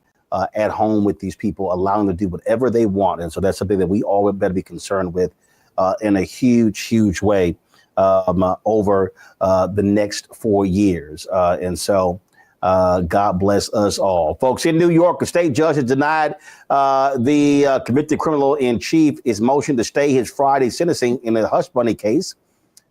at home with these people, allowing them to do whatever they want, and so that's something that we all better be concerned with in a huge way over the next 4 years, and so. God bless us all. Folks, in New York, a state judge has denied the convicted criminal in chief his motion to stay his Friday sentencing in the Hush Bunny case.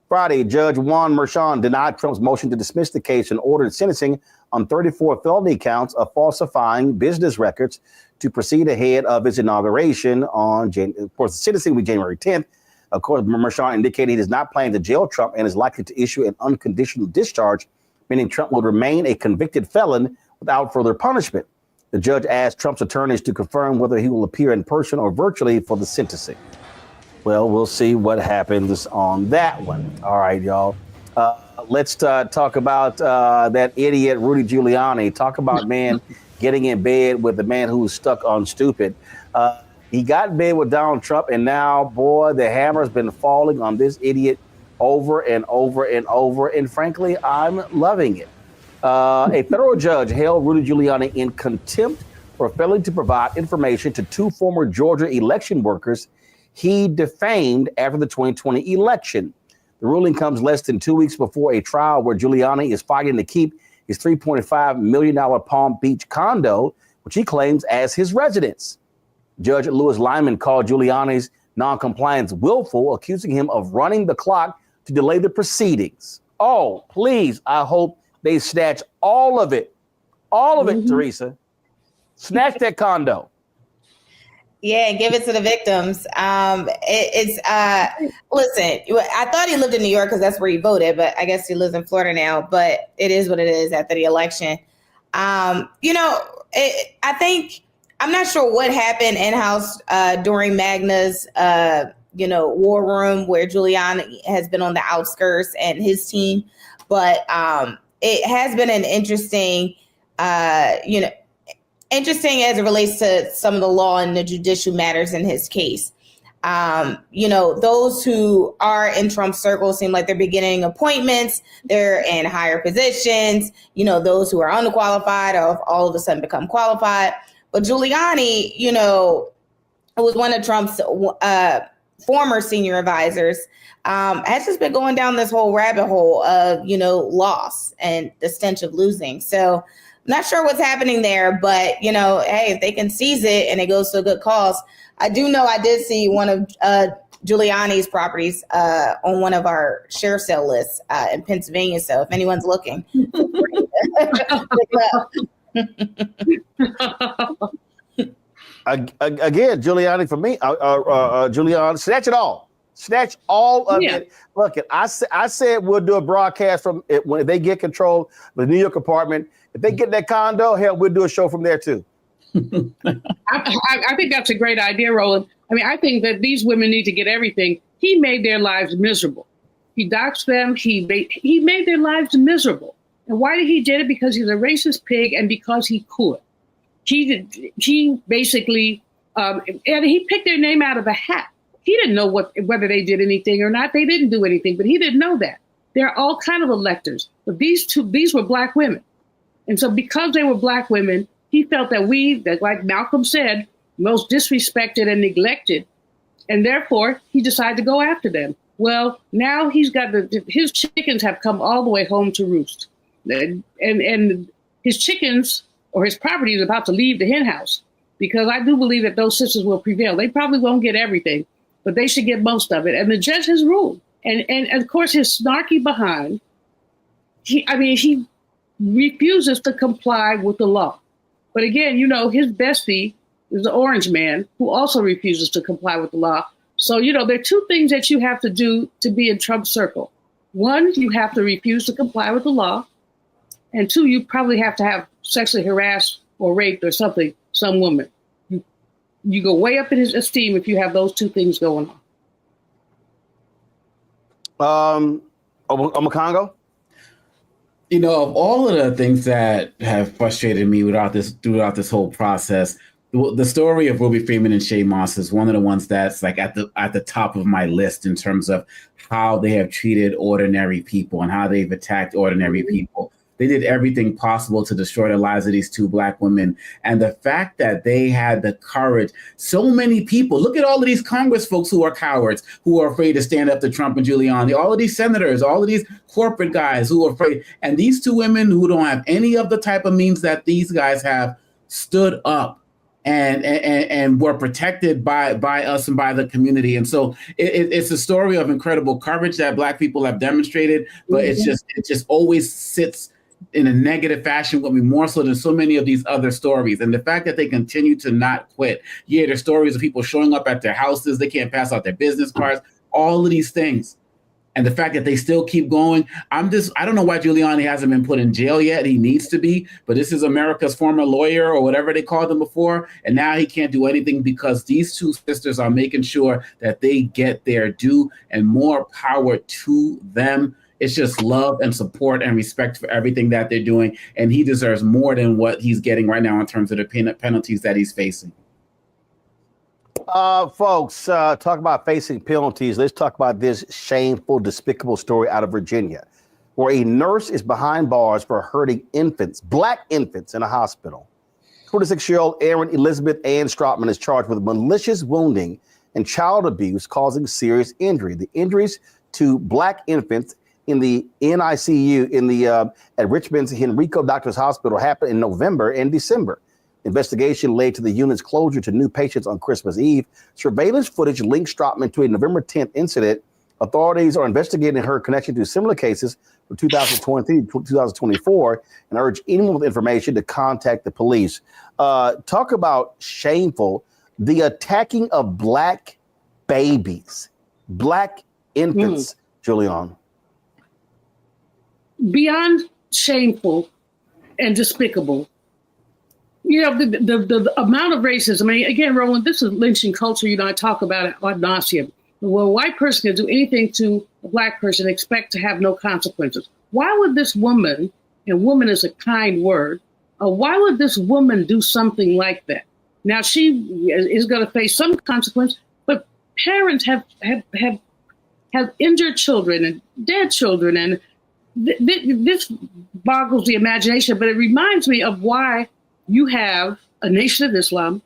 Friday, Judge Juan Merchan denied Trump's motion to dismiss the case and ordered sentencing on 34 felony counts of falsifying business records to proceed ahead of his inauguration on of course, the sentencing will be January 10th. Of course, Merchan indicated he does not plan to jail Trump and is likely to issue an unconditional discharge, meaning Trump will remain a convicted felon without further punishment. The judge asked Trump's attorneys to confirm whether he will appear in person or virtually for the sentencing. Well, we'll see what happens on that one. All right, y'all. Let's talk about that idiot Rudy Giuliani. Talk about, man, getting in bed with the man who's stuck on stupid. He got in bed with Donald Trump, and now, boy, the hammer's been falling on this idiot over and over and over. And frankly, I'm loving it. A federal judge held Rudy Giuliani in contempt for failing to provide information to two former Georgia election workers he defamed after the 2020 election. The ruling comes less than 2 weeks before a trial where Giuliani is fighting to keep his $3.5 million Palm Beach condo, which he claims as his residence. Judge Louis Lyman called Giuliani's noncompliance willful, accusing him of running the clock to delay the proceedings. Oh, please, I hope they snatch all of it. All of it, Teresa. Snatch that condo. Yeah, give it to the victims. Listen, I thought he lived in New York because that's where he voted, but I guess he lives in Florida now. But it is what it is after the election. I think I'm not sure what happened in-house during Magna's, war room where Giuliani has been on the outskirts and his team. But it has been an interesting as it relates to some of the law and the judicial matters in his case. Those who are in Trump's circle seem like they're beginning appointments. They're in higher positions. Those who are underqualified or all of a sudden become qualified. But Giuliani, who was one of Trump's former senior advisors, has just been going down this whole rabbit hole of, loss and the stench of losing. So not sure what's happening there, but, hey, if they can seize it and it goes to a good cause. I do know I did see one of Giuliani's properties on one of our sheriff sale lists in Pennsylvania. So if anyone's looking, again, Giuliani for me, Giuliani, snatch it all. Snatch all of it. Look, I said we'll do a broadcast from it when they get control of the New York apartment. If they get that condo, hell, we'll do a show from there too. I think that's a great idea, Roland. I mean, I think that these women need to get everything. He made their lives miserable. He doxed them. He made their lives miserable. And why did he did it? Because he's a racist pig and because he could. He basically, and he picked their name out of a hat. He didn't know whether they did anything or not. They didn't do anything, but he didn't know that. There are all kind of electors, but these were black women. And so because they were black women, he felt that like Malcolm said, most disrespected and neglected. And therefore, he decided to go after them. Well, now he's got his chickens have come all the way home to roost. And his chickens or his property is about to leave the hen house, because I do believe that those sisters will prevail. They probably won't get everything, but they should get most of it. And the judge has ruled. And of course, his snarky behind, he refuses to comply with the law. But again, his bestie is the orange man who also refuses to comply with the law. So, there are two things that you have to do to be in Trump's circle. One, you have to refuse to comply with the law. And two, you probably have to have sexually harassed or raped or something, some woman. You go way up in his esteem if you have those two things going on. Congo? Of all of the things that have frustrated me throughout this whole process, the story of Ruby Freeman and Shay Moss is one of the ones that's like at the top of my list in terms of how they have treated ordinary people and how they've attacked ordinary people. They did everything possible to destroy the lives of these two black women. And the fact that they had the courage, so many people, look at all of these Congress folks who are cowards, who are afraid to stand up to Trump and Giuliani, all of these senators, all of these corporate guys who are afraid. And these two women who don't have any of the type of means that these guys have stood up and were protected by us and by the community. And so it's a story of incredible courage that black people have demonstrated, but it just always sits in a negative fashion with me, more so than so many of these other stories. And the fact that they continue to not quit. Yeah, there's stories of people showing up at their houses, they can't pass out their business cards, all of these things. And the fact that they still keep going, I don't know why Giuliani hasn't been put in jail yet. He needs to be, but this is America's former lawyer or whatever they called him before. And now he can't do anything because these two sisters are making sure that they get their due, and more power to them. It's just love and support and respect for everything that they're doing. And he deserves more than what he's getting right now in terms of the penalties that he's facing. Folks, talk about facing penalties. Let's talk about this shameful, despicable story out of Virginia, where a nurse is behind bars for hurting infants, black infants, in a hospital. 26-year-old Erin Elizabeth Ann Stratman is charged with malicious wounding and child abuse causing serious injury. The injuries to black infants in the NICU at Richmond's Henrico Doctors Hospital happened in November and December. Investigation led to the unit's closure to new patients on Christmas Eve. Surveillance footage linked Stratman to a November 10th incident. Authorities are investigating her connection to similar cases from 2020 to 2024 and urge anyone with information to contact the police. Talk about shameful. the attacking of black babies, black infants, Giuliani? Beyond shameful and despicable. You know, the amount of racism. I mean, again, Roland, this is lynching culture. You know, I talk about it ad nauseum. Well, a white person can do anything to a black person and expect to have no consequences. Why would this woman, and woman is a kind word, why would this woman do something like that? Now, she is going to face some consequence, but parents have injured children and dead children, and this boggles the imagination, but it reminds me of why you have a Nation of Islam,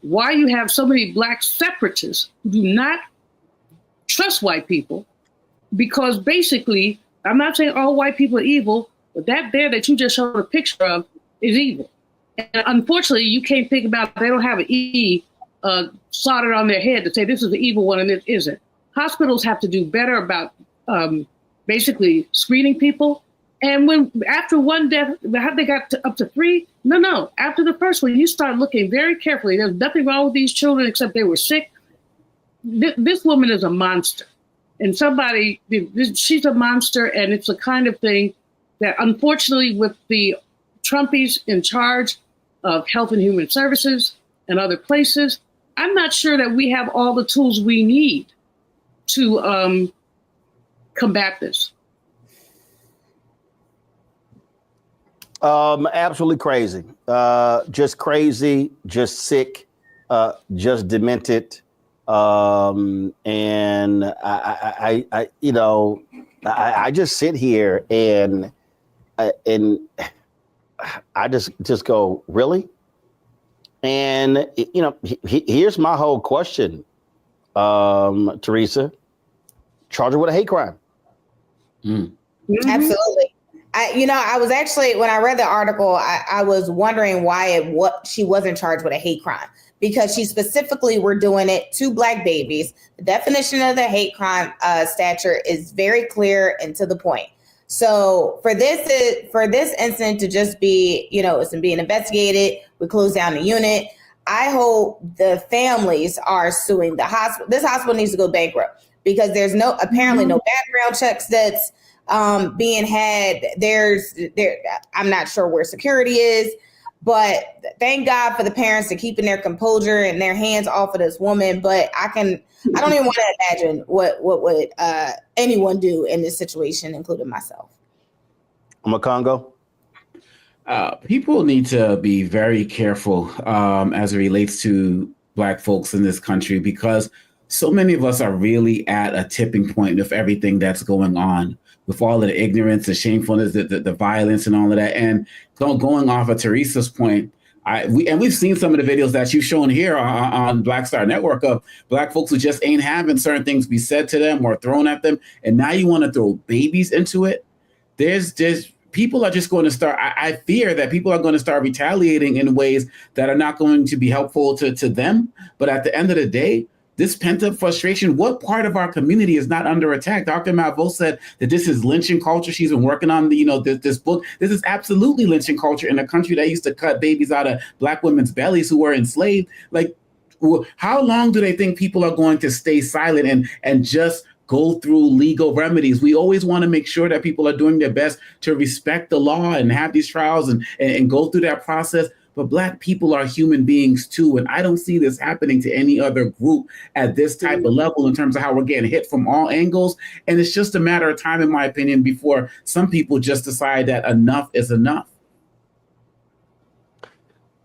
why you have so many black separatists who do not trust white people, because basically, I'm not saying all white people are evil, but that there that you just showed a picture of is evil. And unfortunately, you can't think about, they don't have an E soldered on their head to say this is the evil one and this isn't. Hospitals have to do better about basically screening people. And when after one death, how they got up to 3? No. After the first one, you start looking very carefully. There's nothing wrong with these children except they were sick. This woman is a monster. And she's a monster. And it's the kind of thing that, unfortunately, with the Trumpies in charge of Health and Human Services and other places, I'm not sure that we have all the tools we need to combat this. Absolutely crazy. Just crazy, just sick, just demented. And I you know, I just sit here and I just go, really? And you know, here's my whole question, Teresa. Charge her with a hate crime. Absolutely. I was actually, when I read the article, I was wondering why she wasn't charged with a hate crime, because she specifically were doing it to black babies. The definition of the hate crime statute is very clear and to the point. So for this incident to just be, it's being investigated, we close down the unit. I hope the families are suing the hospital. This hospital needs to go bankrupt because there's apparently no background checks that's being had. I'm not sure where security is, but thank God for the parents to keeping their composure and their hands off of this woman. But I don't even want to imagine what would anyone do in this situation, including myself. Congo. People need to be very careful as it relates to Black folks in this country, because so many of us are really at a tipping point of everything that's going on, with all of the ignorance, the shamefulness, the violence, and all of that. And going off of Teresa's point, we've seen some of the videos that you've shown here on Black Star Network of Black folks who just ain't having certain things be said to them or thrown at them, and now you want to throw babies into it. There's people are just going to start. I fear that people are going to start retaliating in ways that are not going to be helpful to them. But at the end of the day, this pent-up frustration, what part of our community is not under attack? Dr. Malveaux said that this is lynching culture. She's been working on this book. This is absolutely lynching culture in a country that used to cut babies out of Black women's bellies who were enslaved. Like, how long do they think people are going to stay silent and just go through legal remedies? We always want to make sure that people are doing their best to respect the law and have these trials and go through that process. But Black people are human beings too. And I don't see this happening to any other group at this type of level in terms of how we're getting hit from all angles. And it's just a matter of time, in my opinion, before some people just decide that enough is enough.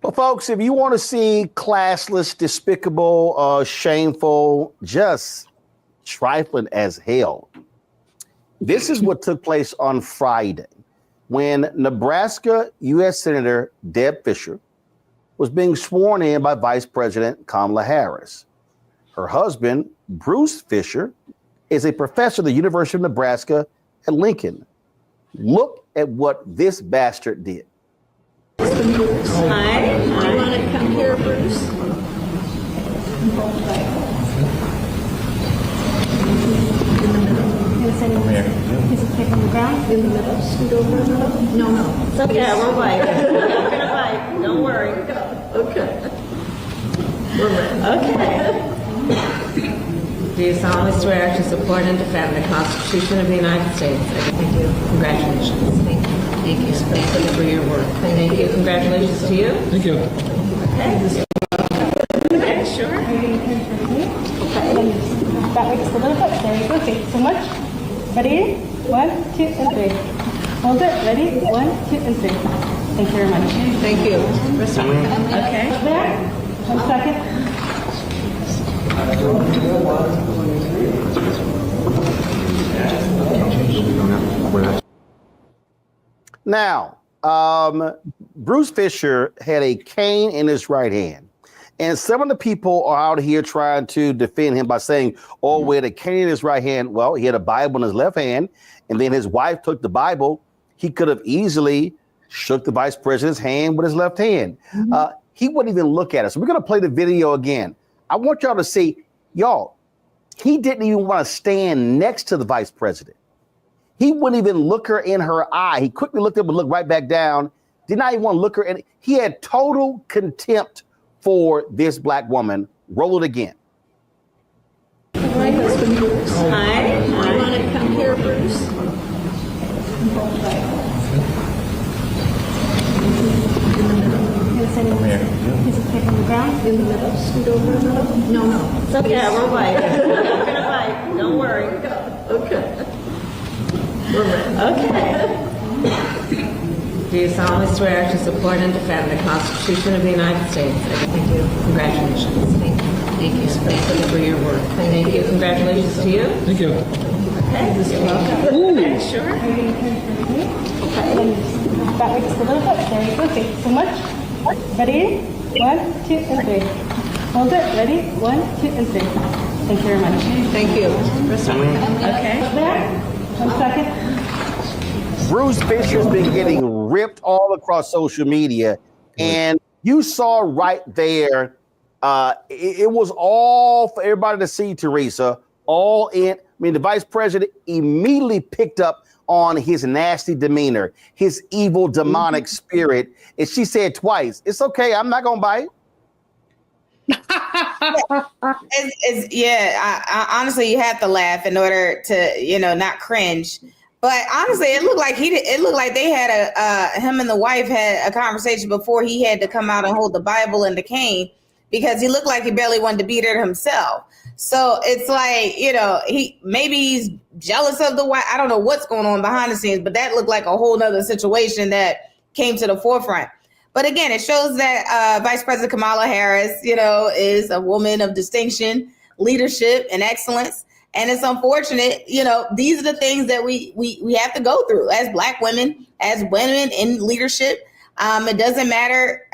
Well, folks, if you want to see classless, despicable, shameful, just trifling as hell, this is what took place on Friday when Nebraska U.S. Senator Deb Fischer was being sworn in by Vice President Kamala Harris. Her husband, Bruce Fischer, is a professor at the University of Nebraska at Lincoln. Look at what this bastard did. Hi. Do you want to come here, Bruce? Is it kick on the ground? In the middle? Scoot over a little? No. It's okay, we're waiting. We're going to fight. Don't worry. Okay. Okay. Do you solemnly swear to support and defend the Constitution of the United States? Thank you. Congratulations. Thank you. Thank you. Thank you for your work. Thank you. Congratulations to you. Thank you. Okay. Okay, sure. Okay. That way just a little bit. There you go. Thank you so much. Ready? 1, 2, and 3. Hold it. Ready? 1, 2, and 3. Thank you very much. Thank you. Okay. There. 1 second. Now, Bruce Fisher had a cane in his right hand. And some of the people are out here trying to defend him by saying, oh, with a cane in his right hand, well, he had a Bible in his left hand, and then his wife took the Bible. He could have easily shook the vice president's hand with his left hand. He wouldn't even look at it. So we're going to play the video again. I want y'all to see, y'all, he didn't even want to stand next to the vice president. He wouldn't even look her in her eye. He quickly looked up and looked right back down. Did not even want to look her in. He had total contempt for this black woman. Roll it again. My husband, Bruce. Hi. You want to come here, Bruce? Piece of paper on the ground, in the middle, scoot over a little. No. It's okay, we're white. We're gonna fight. Don't worry. Okay. Okay. Do you solemnly swear to support and defend the Constitution of the United States? Thank you. Congratulations. Thank you. Thank you. Thank you for your work. Thank you. Congratulations to you. Thank you. Okay. You're welcome. Okay, sure. Okay. That way just a little bit. There you go. Thank you so much. Ready? 1, 2, and 3. Hold it. Ready? 1, 2, and 3. Thank you very much. Thank you. Okay. There. 1 second. Bruce Fisher's been getting ripped all across social media, and you saw right there, it was all for everybody to see, Teresa, all in. I mean, the vice president immediately picked up on his nasty demeanor, his evil demonic spirit. And she said twice, it's okay, I'm not going to bite. I honestly, you have to laugh in order to, not cringe. But honestly, it looked like they had him and the wife had a conversation before he had to come out and hold the Bible and the cane, because he looked like he barely wanted to beat her himself. So it's like, he's jealous of the wife. I don't know what's going on behind the scenes, but that looked like a whole nother situation that came to the forefront. But again, it shows that Vice President Kamala Harris, is a woman of distinction, leadership, and excellence. And it's unfortunate, these are the things that we have to go through as Black women, as women in leadership. It doesn't matter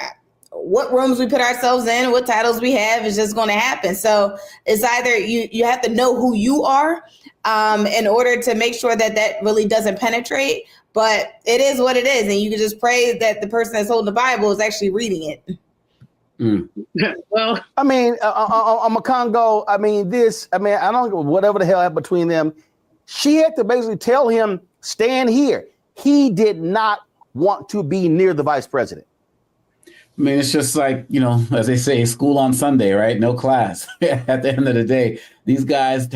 what rooms we put ourselves in, what titles we have, it's just going to happen. So it's either you have to know who you are in order to make sure that really doesn't penetrate. But it is what it is. And you can just pray that the person that's holding the Bible is actually reading it. Well, I mean, I'm a Congo. I don't know whatever the hell happened between them. She had to basically tell him, stand here. He did not want to be near the vice president. I mean, it's just like, as they say, school on Sunday, right? No class. At the end of the day, these guys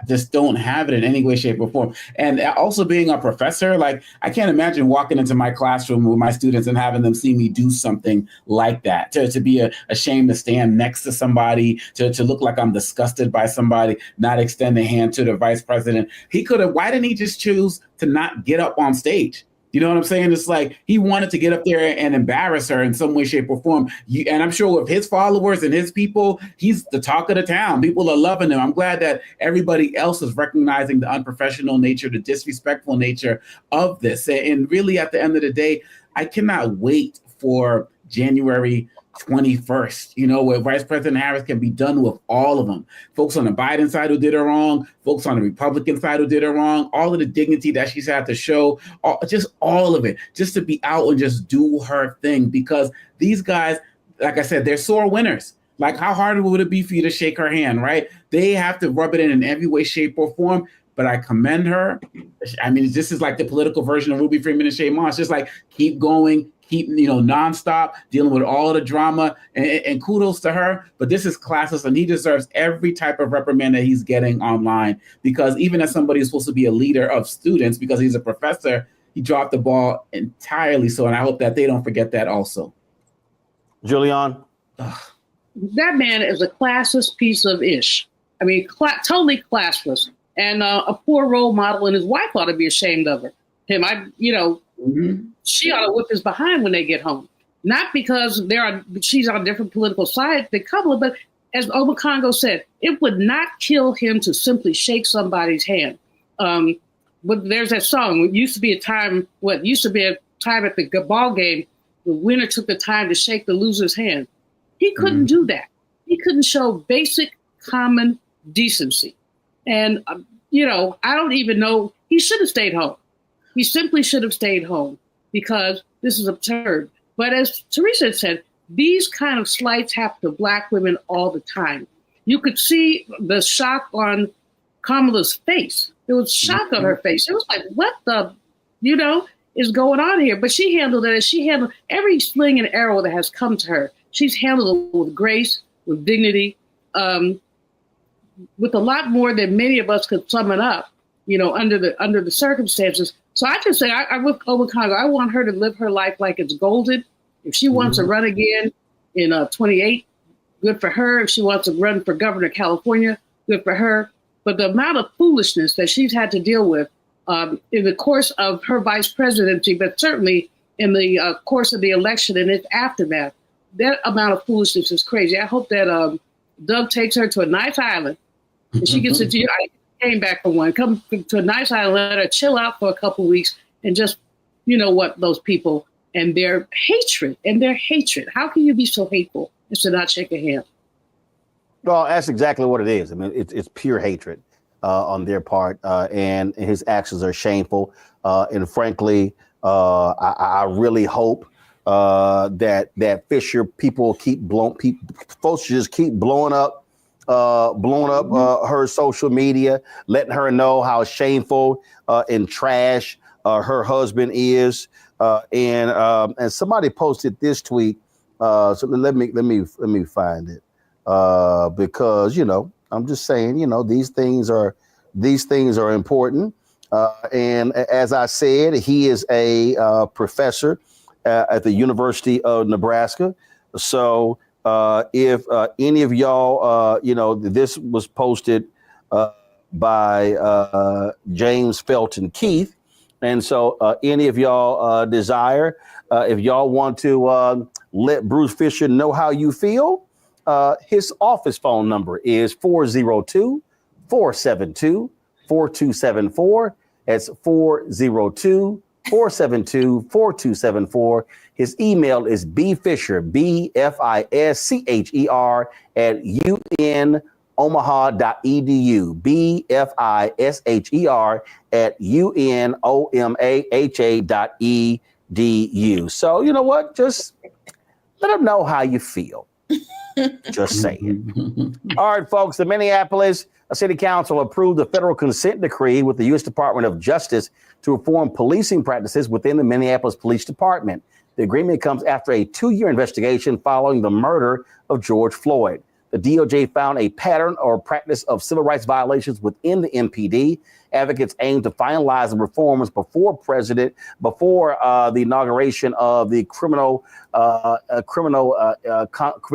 just don't have it in any way, shape, or form. And also being a professor, like, I can't imagine walking into my classroom with my students and having them see me do something like that, to be ashamed to stand next to somebody, to look like I'm disgusted by somebody, not extend a hand to the vice president. Why didn't he just choose to not get up on stage? You know what I'm saying? It's like he wanted to get up there and embarrass her in some way, shape, or form. And I'm sure with his followers and his people, he's the talk of the town. People are loving him. I'm glad that everybody else is recognizing the unprofessional nature, the disrespectful nature of this. And really, at the end of the day, I cannot wait for January 21st, where Vice President Harris can be done with all of them. Folks on the Biden side who did her wrong, folks on the Republican side who did her wrong, all of the dignity that she's had to show, just all of it, just to be out and just do her thing. Because these guys, like I said, they're sore winners. Like, how hard would it be for you to shake her hand, right? They have to rub it in every way, shape, or form. but I commend her. I mean, this is like the political version of Ruby Freeman and Shay Moss. Just like keep going, keep, nonstop, dealing with all the drama, and kudos to her. But this is classist, and he deserves every type of reprimand that he's getting online, because even as somebody who's supposed to be a leader of students, because he's a professor, he dropped the ball entirely. So, and I hope that they don't forget that also. Giuliani? That man is a classist piece of ish. I mean, totally classless, and a poor role model, and his wife ought to be ashamed of him. She ought to whip his behind when they get home. Not because she's on different political sides than Kamala, but as Obakongo said, it would not kill him to simply shake somebody's hand. But there's that song. It used to be a time at the ball game, the winner took the time to shake the loser's hand. He couldn't do that. He couldn't show basic common decency. And, I don't even know. He should have stayed home. He simply should have stayed home, because this is absurd. But as Teresa said, these kind of slights happen to Black women all the time. You could see the shock on Kamala's face. There was shock on her face. It was like, what the, is going on here? But she handled it as she handled every sling and arrow that has come to her. She's handled it with grace, with dignity, with a lot more than many of us could sum it up, under the circumstances. So I just say, I'm with Obakongo. I want her to live her life like it's golden. If she wants to run again in 28, good for her. If she wants to run for governor of California, good for her. But the amount of foolishness that she's had to deal with in the course of her vice presidency, but certainly in the course of the election and its aftermath, that amount of foolishness is crazy. I hope that Doug takes her to a nice island and she gets to, I came back from one, come to a nice island, let her chill out for a couple of weeks and just, those people and their hatred. How can you be so hateful as to not shake a hand? Well, that's exactly what it is. I mean, it's pure hatred on their part, and his actions are shameful. And frankly, I really hope that Fisher folks just keep blowing up her social media, letting her know how shameful and trash her husband is. And somebody posted this tweet. So let me find it. Because I'm just saying, these things are important. And as I said, he is a professor at the University of Nebraska. So if any of y'all, this was posted by James Felton Keith. And so any of y'all desire, if y'all want to let Bruce Fisher know how you feel, his office phone number is 402-472-4274. That's 402-472-4274. His email is bfischer, BFISCHER @unomaha.edu, BFISHER @unomaha.edu. So you know what? Just let them know how you feel. Just saying. All right, folks, the Minneapolis City Council approved the federal consent decree with the U.S. Department of Justice to reform policing practices within the Minneapolis Police Department. The agreement comes after a 2-year investigation following the murder of George Floyd. The DOJ found a pattern or practice of civil rights violations within the MPD. Advocates aim to finalize the reforms before the inauguration of the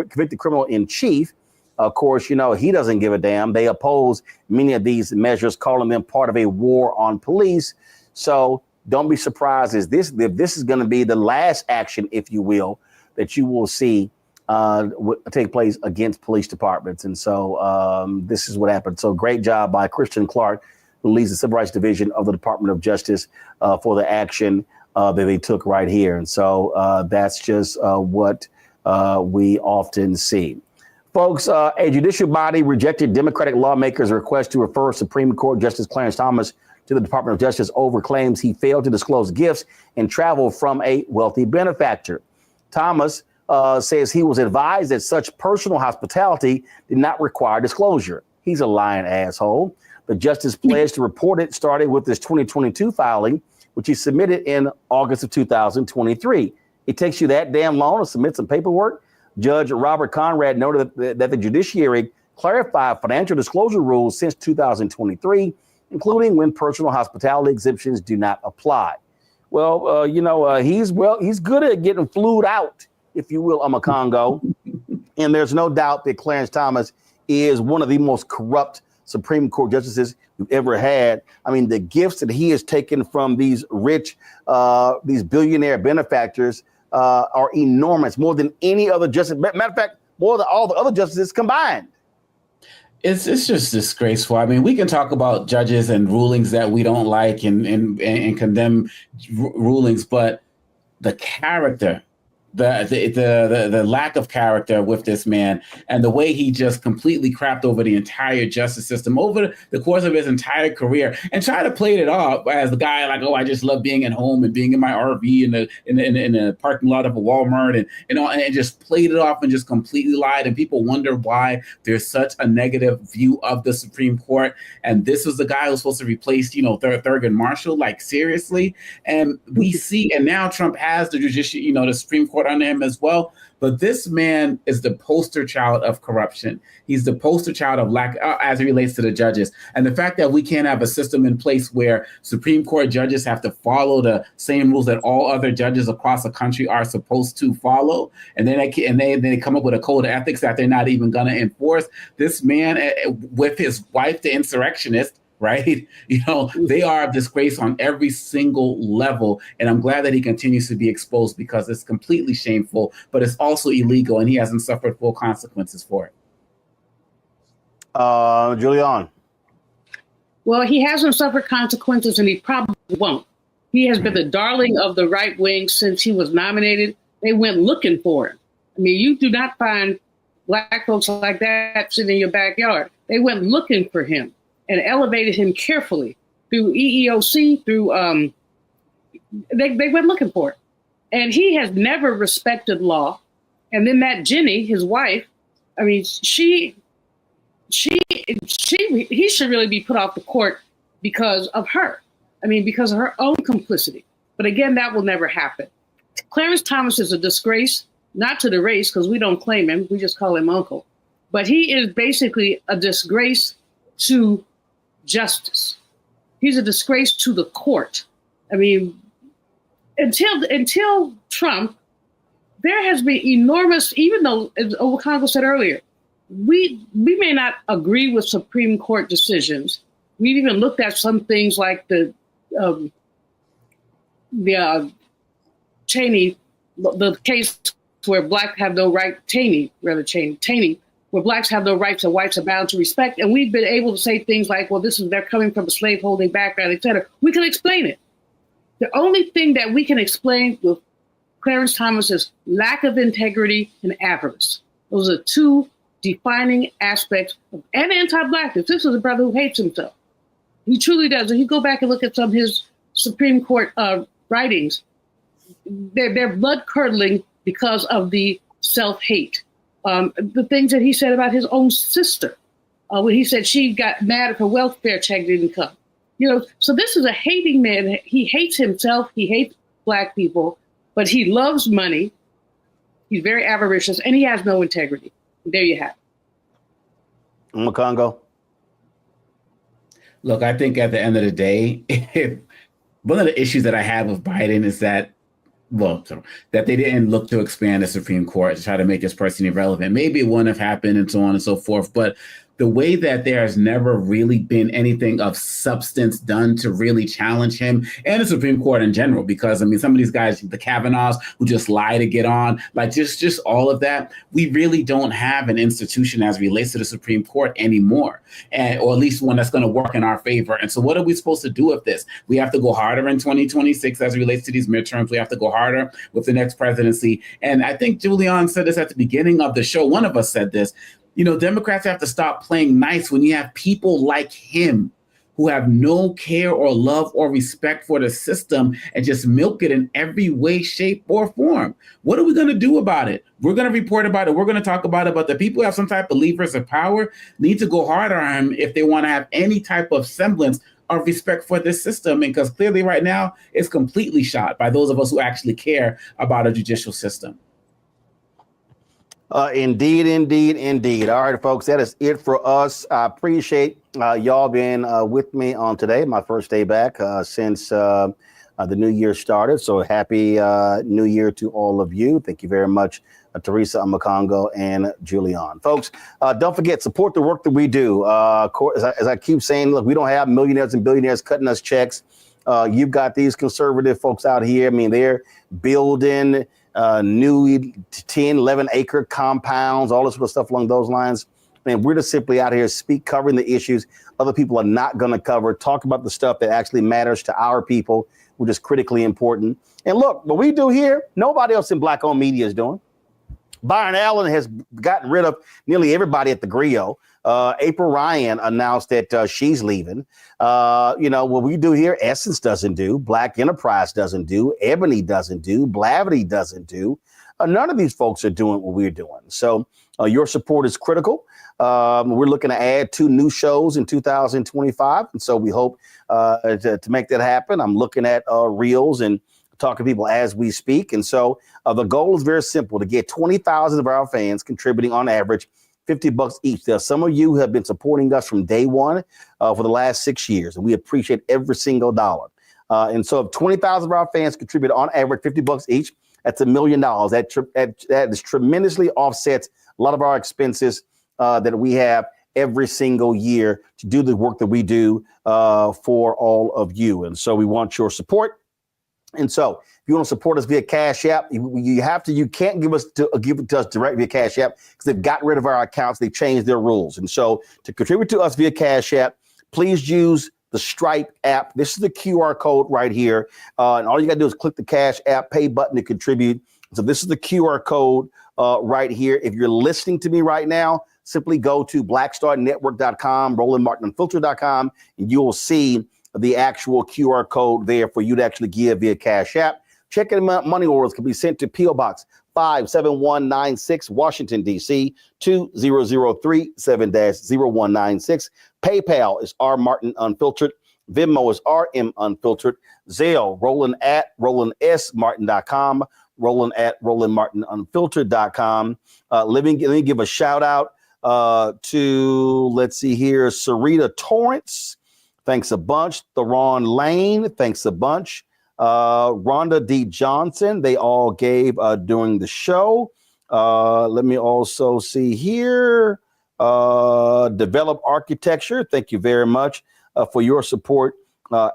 convicted criminal in chief. Of course, he doesn't give a damn. They oppose many of these measures, calling them part of a war on police. So don't be surprised if this is going to be the last action, if you will, that you will see take place against police departments. And so this is what happened. So great job by Christian Clark, who leads the Civil Rights Division of the Department of Justice, for the action that they took right here. And so that's just what we often see. Folks, a judicial body rejected Democratic lawmakers' request to refer Supreme Court Justice Clarence Thomas to the Department of Justice over claims he failed to disclose gifts and travel from a wealthy benefactor. Thomas says he was advised that such personal hospitality did not require disclosure. He's a lying asshole. The justice pledged to report it, starting with this 2022 filing, which he submitted in August of 2023. It takes you that damn long to submit some paperwork? Judge Robert Conrad noted that the judiciary clarified financial disclosure rules since 2023, including when personal hospitality exemptions do not apply. Well, he's good at getting flued out, if you will, Congo. And there's no doubt that Clarence Thomas is one of the most corrupt Supreme Court justices we've ever had. I mean, the gifts that he has taken from these rich, these billionaire benefactors are enormous, more than any other justice. Matter of fact, more than all the other justices combined. It's just disgraceful. I mean, we can talk about judges and rulings that we don't like and condemn rulings, but the character, the lack of character with this man, and the way he just completely crapped over the entire justice system over the course of his entire career, and try to play it off as the guy like, oh, I just love being at home and being in my RV in the parking lot of a Walmart and just played it off and just completely lied. And people wonder why there's such a negative view of the Supreme Court. And this was the guy who was supposed to replace, Thurgood Marshall, like seriously. And we see, and now Trump has the judiciary, the Supreme Court under him as well. But this man is the poster child of corruption. He's the poster child of lack as it relates to the judges. And the fact that we can't have a system in place where Supreme Court judges have to follow the same rules that all other judges across the country are supposed to follow, and then they come up with a code of ethics that they're not even going to enforce. This man, with his wife, the insurrectionist, right? They are a disgrace on every single level. And I'm glad that he continues to be exposed, because it's completely shameful, but it's also illegal, and he hasn't suffered full consequences for it. Giuliani. Well, he hasn't suffered consequences, and he probably won't. He has been the darling of the right wing since he was nominated. They went looking for him. I mean, you do not find black folks like that sitting in your backyard. They went looking for him and elevated him carefully through EEOC, through they went looking for it. And he has never respected law. And then that Jenny, his wife, I mean, he should really be put off the court because of her. I mean, because of her own complicity. But again, that will never happen. Clarence Thomas is a disgrace, not to the race, because we don't claim him, we just call him Uncle. But he is basically a disgrace to justice. He's a disgrace to the court. I mean, until Trump, there has been enormous, even though, as Congo said earlier, we may not agree with Supreme Court decisions. We've even looked at some things like the Cheney, the case where blacks have no right, Cheney, where blacks have no rights and whites are bound to respect. And we've been able to say things like, well, they're coming from a slaveholding background, et cetera. We can explain it. The only thing that we can explain with Clarence Thomas is lack of integrity and avarice. Those are two defining aspects of, and anti-blackness. This is a brother who hates himself. He truly does. If you go back and look at some of his Supreme Court writings, they're blood-curdling because of the self-hate. The things that he said about his own sister, when he said she got mad if her welfare check didn't come. So this is a hating man. He hates himself. He hates black people, but he loves money. He's very avaricious, and he has no integrity. There you have it. Congo. Look, I think at the end of the day, one of the issues that I have with Biden is that they didn't look to expand the Supreme Court to try to make this person irrelevant. Maybe it wouldn't have happened and so on and so forth. But the way that there has never really been anything of substance done to really challenge him and the Supreme Court in general, because, I mean, some of these guys, the Kavanaughs who just lie to get on, like just all of that, we really don't have an institution as relates to the Supreme Court anymore, or at least one that's going to work in our favor. And so what are we supposed to do with this? We have to go harder in 2026 as it relates to these midterms. We have to go harder with the next presidency. And I think Giuliani said this at the beginning of the show. One of us said this. Democrats have to stop playing nice when you have people like him who have no care or love or respect for the system and just milk it in every way, shape, or form. What are we going to do about it? We're going to report about it. We're going to talk about it. But the people who have some type of levers of power need to go hard on him if they want to have any type of semblance of respect for this system. And because clearly right now it's completely shot by those of us who actually care about a judicial system. Indeed. All right, folks, that is it for us. I appreciate y'all being with me on today, my first day back since the new year started. So happy new year to all of you. Thank you very much, Teresa Amakongo and Giuliani. Folks, don't forget, support the work that we do. As I keep saying, look, we don't have millionaires and billionaires cutting us checks. You've got these conservative folks out here. I mean, they're building new 10, 11 acre compounds, all this sort of stuff along those lines. And we're just simply out here covering the issues other people are not going to cover, talk about the stuff that actually matters to our people, which is critically important. And look, what we do here, nobody else in Black-owned media is doing. Byron Allen has gotten rid of nearly everybody at the Griot. April Ryan announced that she's leaving. What we do here, Essence doesn't do, Black Enterprise doesn't do, Ebony doesn't do, Blavity doesn't do. None of these folks are doing what we're doing. So your support is critical. We're looking to add 2 new shows in 2025. And so we hope to make that happen. I'm looking at reels and talking to people as we speak. And so the goal is very simple, to get 20,000 of our fans contributing on average $50 each. There are some of you who have been supporting us from day one for the last 6 years, and we appreciate every single dollar. And so if 20,000 of our fans contribute on average $50 each, that's $1 million. That is tremendously offsets a lot of our expenses that we have every single year to do the work that we do for all of you. And so we want your support. And so if you want to support us via Cash App, you can't give it to us direct via Cash App because they've gotten rid of our accounts. They changed their rules. And so to contribute to us via Cash App, please use the Stripe app. This is the QR code right here. And all you got to do is click the Cash App pay button to contribute. So this is the QR code right here. If you're listening to me right now, simply go to blackstarnetwork.com, RolandMartinUnfiltered.com, and you will see the actual QR code there for you to actually give via Cash App. Checking money orders can be sent to P.O. Box 57196, Washington, D.C. 20037-0196. PayPal is rmartinunfiltered. Venmo is rmunfiltered. Zelle, Roland at RolandSMartin.com. Roland at RolandMartinUnfiltered.com. Let me give a shout out to, let's see here, Sarita Torrance. Thanks a bunch. Theron Lane, thanks a bunch. Rhonda D. Johnson, they all gave during the show. Let me also see here. Develop Architecture, thank you very much for your support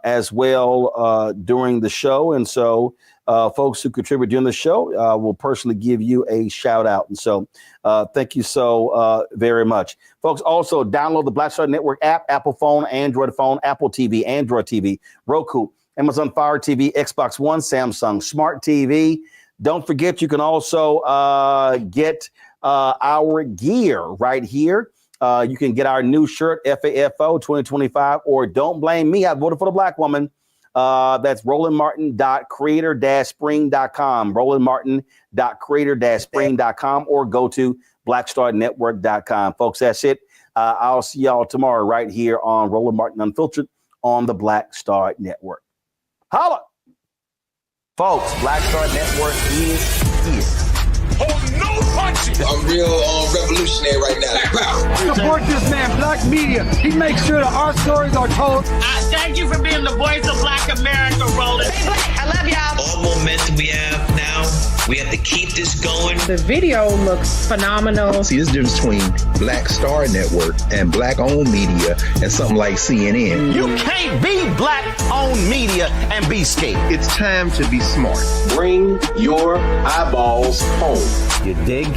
as well during the show. And so folks who contribute during the show will personally give you a shout out. And so thank you so very much. Folks, also download the Black Star Network app, Apple phone, Android phone, Apple TV, Android TV, Roku, Amazon Fire TV, Xbox One, Samsung Smart TV. Don't forget, you can also get our gear right here. You can get our new shirt, FAFO 2025, or Don't Blame Me, I voted for the Black woman. That's RolandMartin.creator-spring.com, RolandMartin.creator-spring.com, or go to blackstarnetwork.com. Folks, that's it. I'll see y'all tomorrow right here on Roland Martin Unfiltered on the Black Star Network. Holla! Folks, Black Star Network is here. Oh, no punches! I'm real revolutionary right now. Support this man, Black Media. He makes sure that our stories are told. Thank you for being the voice of Black America, Roland. Stay black. I love y'all. All momentum we have now, we have to keep this going. The video looks phenomenal. See, there's a difference between Black Star Network and Black-owned media and something like CNN. You can't be Black-owned media and be scared. It's time to be smart. Bring your eyeballs home. You dig?